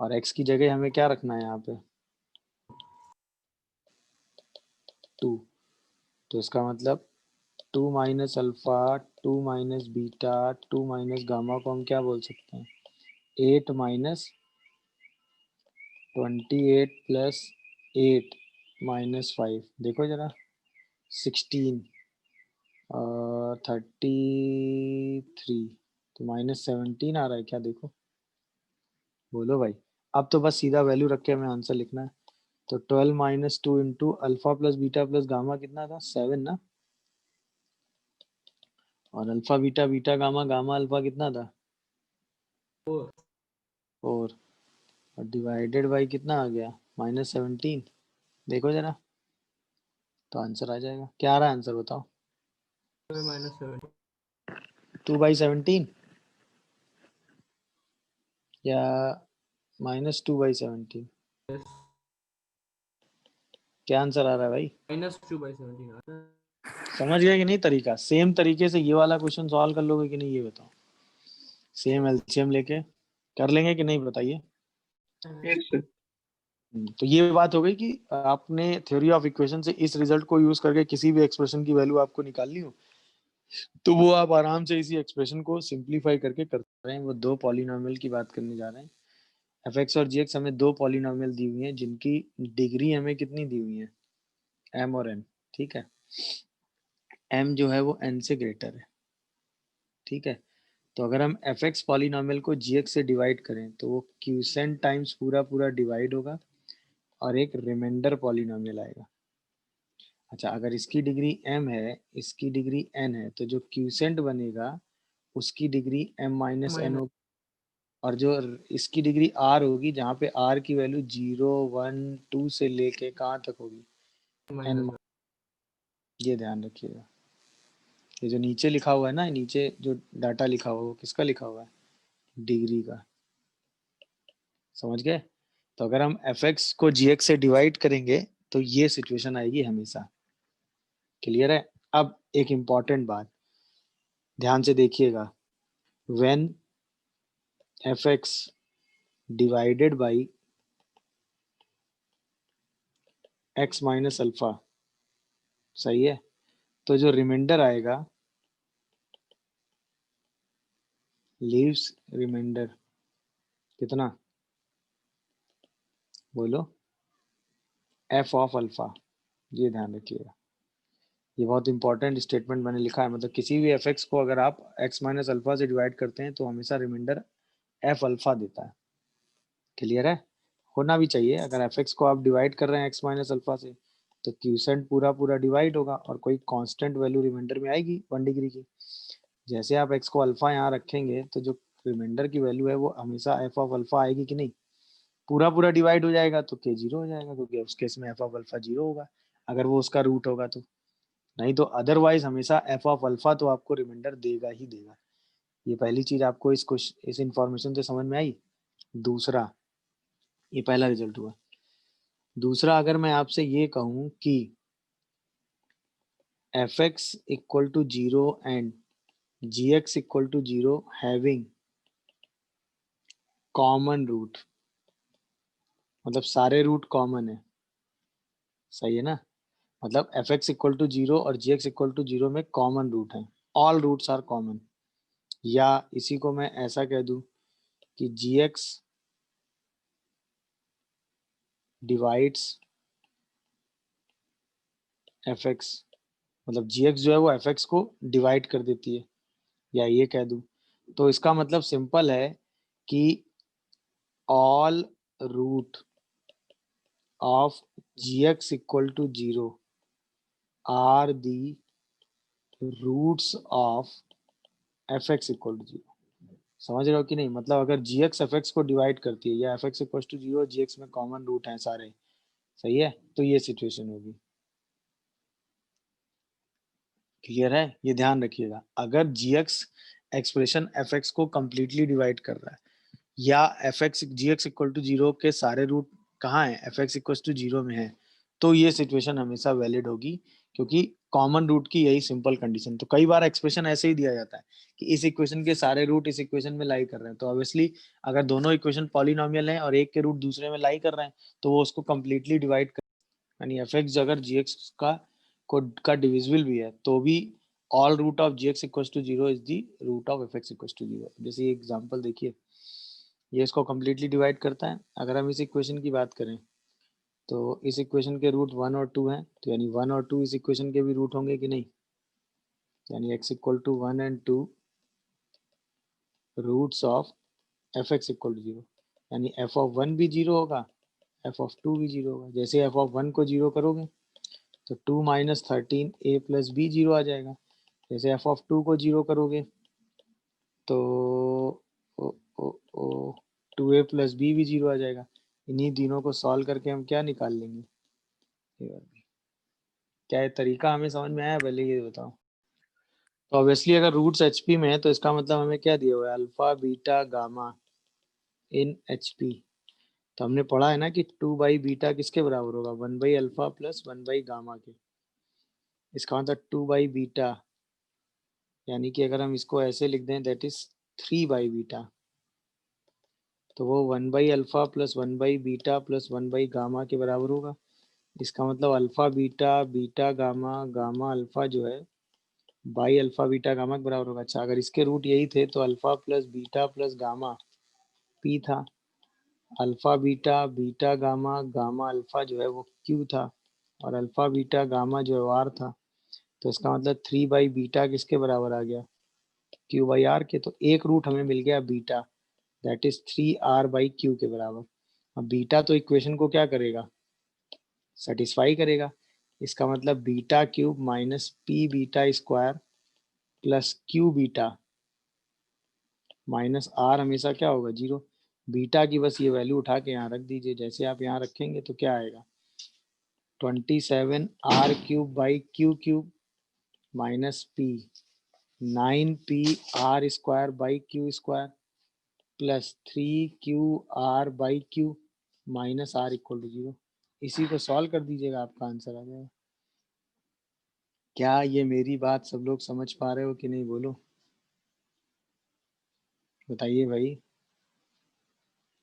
और x की जगह हमें क्या रखना है यहाँ पे 2, तो इसका मतलब 2 minus alpha 2 minus beta 2 minus gamma को हम क्या बोल सकते हैं 8 माइनस 28 प्लस 8 माइनस 5, देखो जरा 16 और 33, तो -17 आ रहा है क्या, देखो, बोलो भाई। अब तो बस सीधा वैल्यू रख के हमें आंसर लिखना है। तो 12 minus 2 into alpha plus beta plus gamma कितना था 7 ना, और alpha beta beta gamma gamma alpha कितना था 4, और डिवाइडेड बाई कितना आ गया -17, देखो जरा, तो आंसर आ जाएगा। क्या आ रहा है आंसर बताओ?
-7
2/17 या -2/17?
yes
क्या आंसर आ रहा है भाई?
-2/17 आता है।
समझ गए कि नहीं तरीका? सेम तरीके से ये वाला क्वेश्चन सॉल्व कर लोगे कि नहीं ये बताओ? सेम एलसीएम लेके कर लेंगे कि नहीं बताइए?
Yes sir.
तो ये बात हो गई कि आपने थ्योरी ऑफ इक्वेशन से इस रिजल्ट को यूज करके किसी भी एक्सप्रेशन की वैल्यू आपको निकालनी हो, तो वो आप आराम से इसी एक्सप्रेशन को सिंप्लीफाई करके कर रहे हैं। वो दो पॉलिनोमियल की बात करने जा रहे हैं। एफ एक्स और जी एक्स हमें दो पॉलिनोमियल दी हुई है जिनकी डिग्री हमें कितनी दी हुई है? एम और एन। ठीक है, एम जो है वो एन से ग्रेटर है। ठीक है, तो अगर हम एफ एक्स पॉलिनोमियल को जी एक्स से डिवाइड करें तो वो क्यूसेंट टाइम्स पूरा पूरा डिवाइड होगा और एक रिमाइंडर पॉलिनोमियल आएगा। अच्छा, अगर इसकी डिग्री m है, इसकी डिग्री n है, तो जो क्यूसेंट बनेगा उसकी डिग्री m माइनस एन होगी, और जो इसकी डिग्री r होगी, जहाँ पे r की वैल्यू 0 1 2 से लेके कहाँ तक होगी? n।
-1
ये ध्यान रखिएगा। ये जो नीचे लिखा हुआ है ना, नीचे जो डाटा लिखा हुआ है वो किसका लिखा हुआ है? डिग्री का। समझ गए? तो अगर हम एफ एक्स को जी एक्स से डिवाइड करेंगे तो ये सिचुएशन आएगी हमेशा। क्लियर है? अब एक इम्पॉर्टेंट बात ध्यान से देखिएगा। When F x divided by x minus alpha, सही है, तो जो रिमाइंडर आएगा, लीव्स रिमाइंडर कितना? बोलो। F of alpha. ये ध्यान रखिएगा, ये बहुत इंपॉर्टेंट स्टेटमेंट मैंने लिखा है। मतलब किसी भी एफ एक्स को अगर आप एक्स माइनस अल्फा से डिवाइड करते हैं तो हमेशा रिमाइंडर एफ अल्फा देता है। क्लियर है? होना भी चाहिए। अगर एफ एक्स को आप डिवाइड कर रहे हैं एक्स माइनस अल्फा से तो क्यूसेंट पूरा पूरा डिवाइड होगा और कोई कांस्टेंट वैल्यू रिमाइंडर में आएगी 1 डिग्री की। जैसे आप एक्स को अल्फा यहाँ रखेंगे तो जो रिमाइंडर की वैल्यू है वो हमेशा एफ ऑफ अल्फा आएगी कि नहीं? पूरा पूरा डिवाइड हो जाएगा तो के जीरो हो जाएगा, क्योंकि उस केस में एफ ऑफ अल्फा जीरो होगा अगर वो उसका रूट होगा तो। नहीं तो अदरवाइज हमेशा एफ ऑफ अल्फा तो आपको रिमाइंडर देगा ही देगा। ये पहली चीज आपको इस इंफॉर्मेशन से समझ में आई। दूसरा, ये पहला रिजल्ट हुआ। दूसरा, अगर मैं आपसे ये कहूं कि f x equal to zero and g x equal to zero having common root, मतलब सारे रूट कॉमन है, सही है ना? मतलब f x equal to zero और g x equal to zero में कॉमन रूट है, ऑल रूट्स आर कॉमन। या इसी को मैं ऐसा कह दूं कि g x divides f x, मतलब जी एक्स जो है वो एफ एक्स को डिवाइड कर देती है। या ये कह दूं तो इसका मतलब सिंपल है कि all root of g x equal to zero are the roots of F x equal to zero. समझ रहे हो कि नहीं? मतलब अगर जी एक्स एफ एक्स को डिवाइड करती है या f x equal to zero, g x में कॉमन रूट हैं सारे, सही है, तो ये सिचुएशन होगी। क्लियर है? ये ध्यान रखिएगा। अगर g x expression f x को कंप्लीटली डिवाइड कर रहा है या f x g x equal to zero के सारे रूट कहाँ है? F x equal to zero में है, तो ये सिचुएशन हमेशा वैलिड होगी, क्योंकि कॉमन रूट की यही सिंपल कंडीशन। तो कई बार एक्सप्रेशन ऐसे ही दिया जाता है कि इस इक्वेशन के सारे रूट इस इक्वेशन में लाई कर रहे हैं, तो ऑब्वियसली अगर दोनों इक्वेशन पॉलिनोमियल हैं और एक के रूट दूसरे में लाई कर रहे हैं तो वो उसको कंप्लीटली डिवाइड कर, यानी एफ एक्स अगर जी एक्स का डिविजिबल भी है तो भी all root of g x equal to zero is the root of F x equal to zero. जैसे ये एग्जाम्पल देखिए, ये इसको कम्प्लीटली डिवाइड करता है। अगर हम इस इक्वेशन की बात करें तो इस इक्वेशन के रूट 1 और 2 हैं, तो यानी 1 और 2 इस इक्वेशन के भी रूट होंगे कि नहीं? यानी x equal to 1 and 2 roots of F x equal to zero, यानी एफ ऑफ 1 भी जीरो होगा, एफ ऑफ 2 भी जीरो होगा। जैसे एफ ऑफ 1 को जीरो करोगे तो 2 minus 13 a plus b zero आ जाएगा। जैसे एफ ऑफ 2 को जीरो करोगे तो ओ, ओ, ओ, 2a प्लस बी भी जीरो आ जाएगा। इन्हीं तीनों को सॉल्व करके हम क्या निकाल लेंगे? क्या ये तरीका हमें समझ में आया? पहले ये बताओ। तो ऑब्वियसली अगर रूट्स एचपी में है तो इसका मतलब हमें क्या दिया हुआ है? अल्फा बीटा गामा इन एचपी। तो हमने पढ़ा है ना कि 2/बीटा किसके बराबर होगा? 1/अल्फा प्लस 1/गामा के। इसका मतलब 2/बीटा, यानी कि अगर हम इसको ऐसे लिख दें दैट इज 3/बीटा, तो वो 1/अल्फा प्लस 1/बीटा प्लस 1/गामा के बराबर होगा। इसका मतलब alpha beta beta gamma gamma alpha जो है बाई अल्फा बीटा गामा के बराबर होगा। अच्छा, अगर इसके रूट यही थे तो alpha plus beta plus gamma p था, alpha beta beta gamma gamma alpha जो है वो क्यू था, और अल्फा बीटा गामा जो है आर था। तो इसका मतलब 3/बीटा किसके बराबर आ गया? Q/R के। तो एक रूट हमें मिल गया बीटा, दैट इज 3R/Q के बराबर। अब बीटा तो इक्वेशन को क्या करेगा? सेटिस्फाई करेगा। इसका मतलब beta cube minus p beta square plus q beta minus r हमेशा क्या होगा? 0। बीटा की बस ये वैल्यू उठा के यहाँ रख दीजिए। जैसे आप यहाँ रखेंगे तो क्या आएगा? 27R³/Q³ minus p 9PR² plus 3QR/Q minus R equal to 0। इसी को सॉल्व कर दीजिएगा, आपका आंसर आ जाएगा। क्या ये मेरी बात सब लोग समझ पा रहे हो कि नहीं? बोलो, बताइए भाई।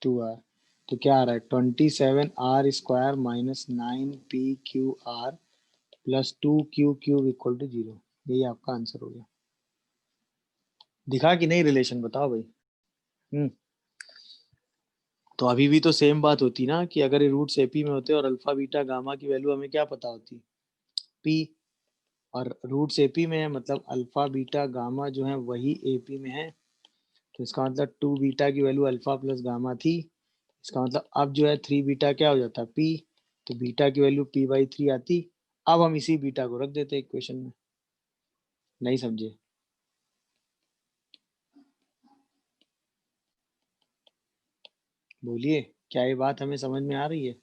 2R तो क्या आ रहा है? 27R² minus 9PQR plus 2Q³ equal to 0। यही आपका आंसर हो गया। दिखा कि नहीं रिलेशन? बताओ भाई। तो अभी भी तो सेम बात होती ना कि अगर ये रूट्स एपी में होते और अल्फा बीटा गामा की वैल्यू हमें क्या पता होती? पी। और रूट्स एपी में है मतलब अल्फा बीटा गामा जो है वही एपी में है। तो इसका मतलब 2 बीटा की वैल्यू अल्फा प्लस गामा थी। इसका मतलब अब जो है 3 बीटा क्या हो जाता? पी। तो बीटा की वैल्यू P/3 आती। अब हम इसी बीटा को रख देते इक्वेशन में। नहीं समझे? बोलिए, क्या ये बात हमें समझ में आ रही है?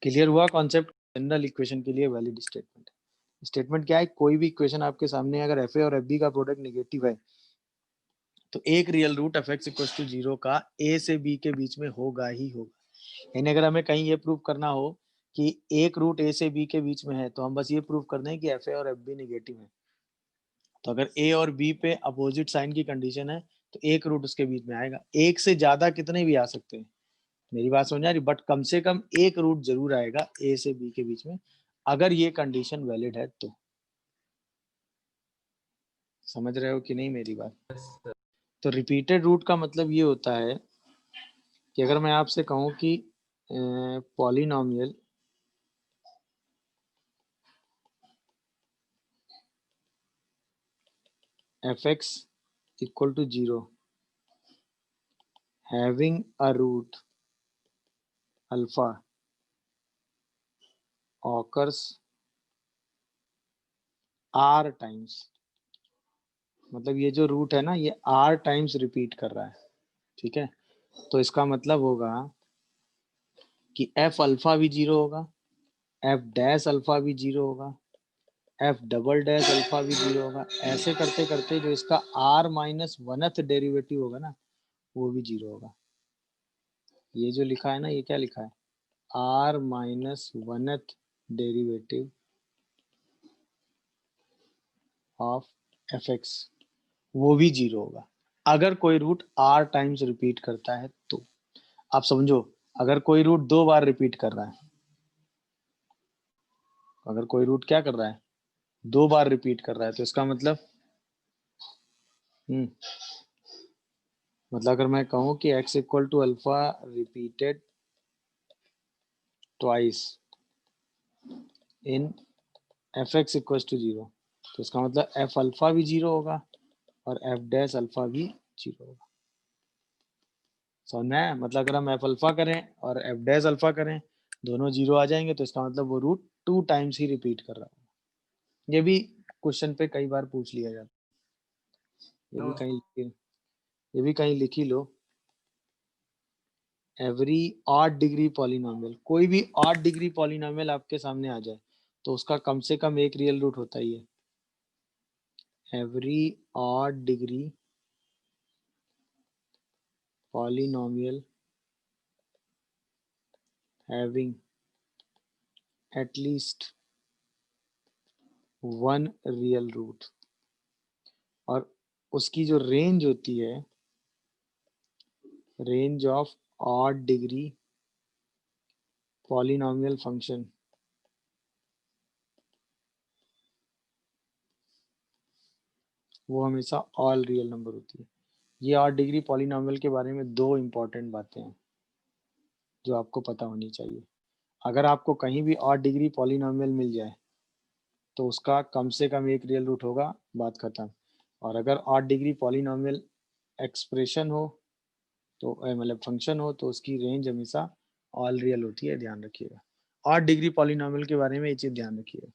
क्लियर हुआ कॉन्सेप्ट? जनरल इक्वेशन के लिए वैलिड स्टेटमेंट। स्टेटमेंट क्या है? कोई भी इक्वेशन आपके सामने अगर एफ ए और एफ बी का प्रोडक्ट निगेटिव है तो एक real root f x equal to 0 का ए से बी के बीच में होगा ही होगा। यानी अगर हमें कहीं ये प्रूव करना हो कि एक रूट ए से बी के बीच में है तो हम बस ये प्रूव कर दें कि एफ ए और एफ बी निगेटिव है। तो अगर ए और बी पे अपोजिट साइन की कंडीशन है तो एक रूट उसके बीच में आएगा। एक से ज्यादा कितने भी आ सकते हैं, मेरी बात समझ आ रही? बट कम से कम एक रूट जरूर आएगा ए से बी के बीच में, अगर ये कंडीशन वैलिड है तो। समझ रहे हो कि नहीं मेरी बात? तो रिपीटेड रूट का मतलब ये होता है कि अगर मैं आपसे कहूं कि polynomial f x equal to 0 having a root alpha occurs r times, मतलब ये जो रूट है ना ये आर टाइम्स रिपीट कर रहा है। ठीक है, तो इसका मतलब होगा कि एफ अल्फा भी 0 होगा, एफ डैश अल्फा भी 0 होगा, एफ डबल डैश अल्फा भी 0 होगा। ऐसे करते करते जो इसका आर माइनस वनथ डेरिवेटिव होगा ना वो भी 0 होगा। ये जो लिखा है ना, ये क्या लिखा है? R minus oneth derivative of F x, वो भी 0 होगा अगर कोई रूट आर टाइम्स रिपीट करता है तो। आप समझो, अगर कोई रूट 2 बार रिपीट कर रहा है, अगर कोई रूट क्या कर रहा है? 2 बार रिपीट कर रहा है, तो इसका मतलब मतलब अगर मैं कहूँ कि x equal to alpha repeated twice in f x equal to 0, तो इसका मतलब एफ अल्फा भी 0 होगा और एफ डैश अल्फा भी 0 होगा। समझ में आया? मतलब अगर हम एफ अल्फा करें और एफ डैश अल्फा करें दोनों 0 आ जाएंगे, तो इसका मतलब वो रूट 2 टाइम्स ही रिपीट कर रहा है। ये भी क्वेश्चन पे कई बार पूछ लिया जाता है।
No.
ये भी कहीं लिखी लो। एवरी ऑड डिग्री पॉलिनोमियल, कोई भी ऑड डिग्री पॉलिनोमियल आपके सामने आ जाए तो उसका कम से कम एक रियल रूट होता ही है। Every odd degree polynomial having at least one real root, और उसकी जो रेंज होती है, range of odd degree polynomial function, वो हमेशा ऑल रियल नंबर होती है। ये ऑड डिग्री पॉलिनोमियल के बारे में दो इंपॉर्टेंट बातें हैं जो आपको पता होनी चाहिए। अगर आपको कहीं भी ऑड डिग्री पॉलिनोमियल मिल जाए तो उसका कम से कम एक रियल रूट होगा, बात खत्म। और अगर ऑड डिग्री पॉलिनोमियल एक्सप्रेशन हो तो मतलब फंक्शन हो तो उसकी रेंज हमेशा ऑल रियल होती है, ध्यान रखिएगा। ऑड डिग्री पॉलिनोमियल के बारे में ये चीज ध्यान रखिएगा।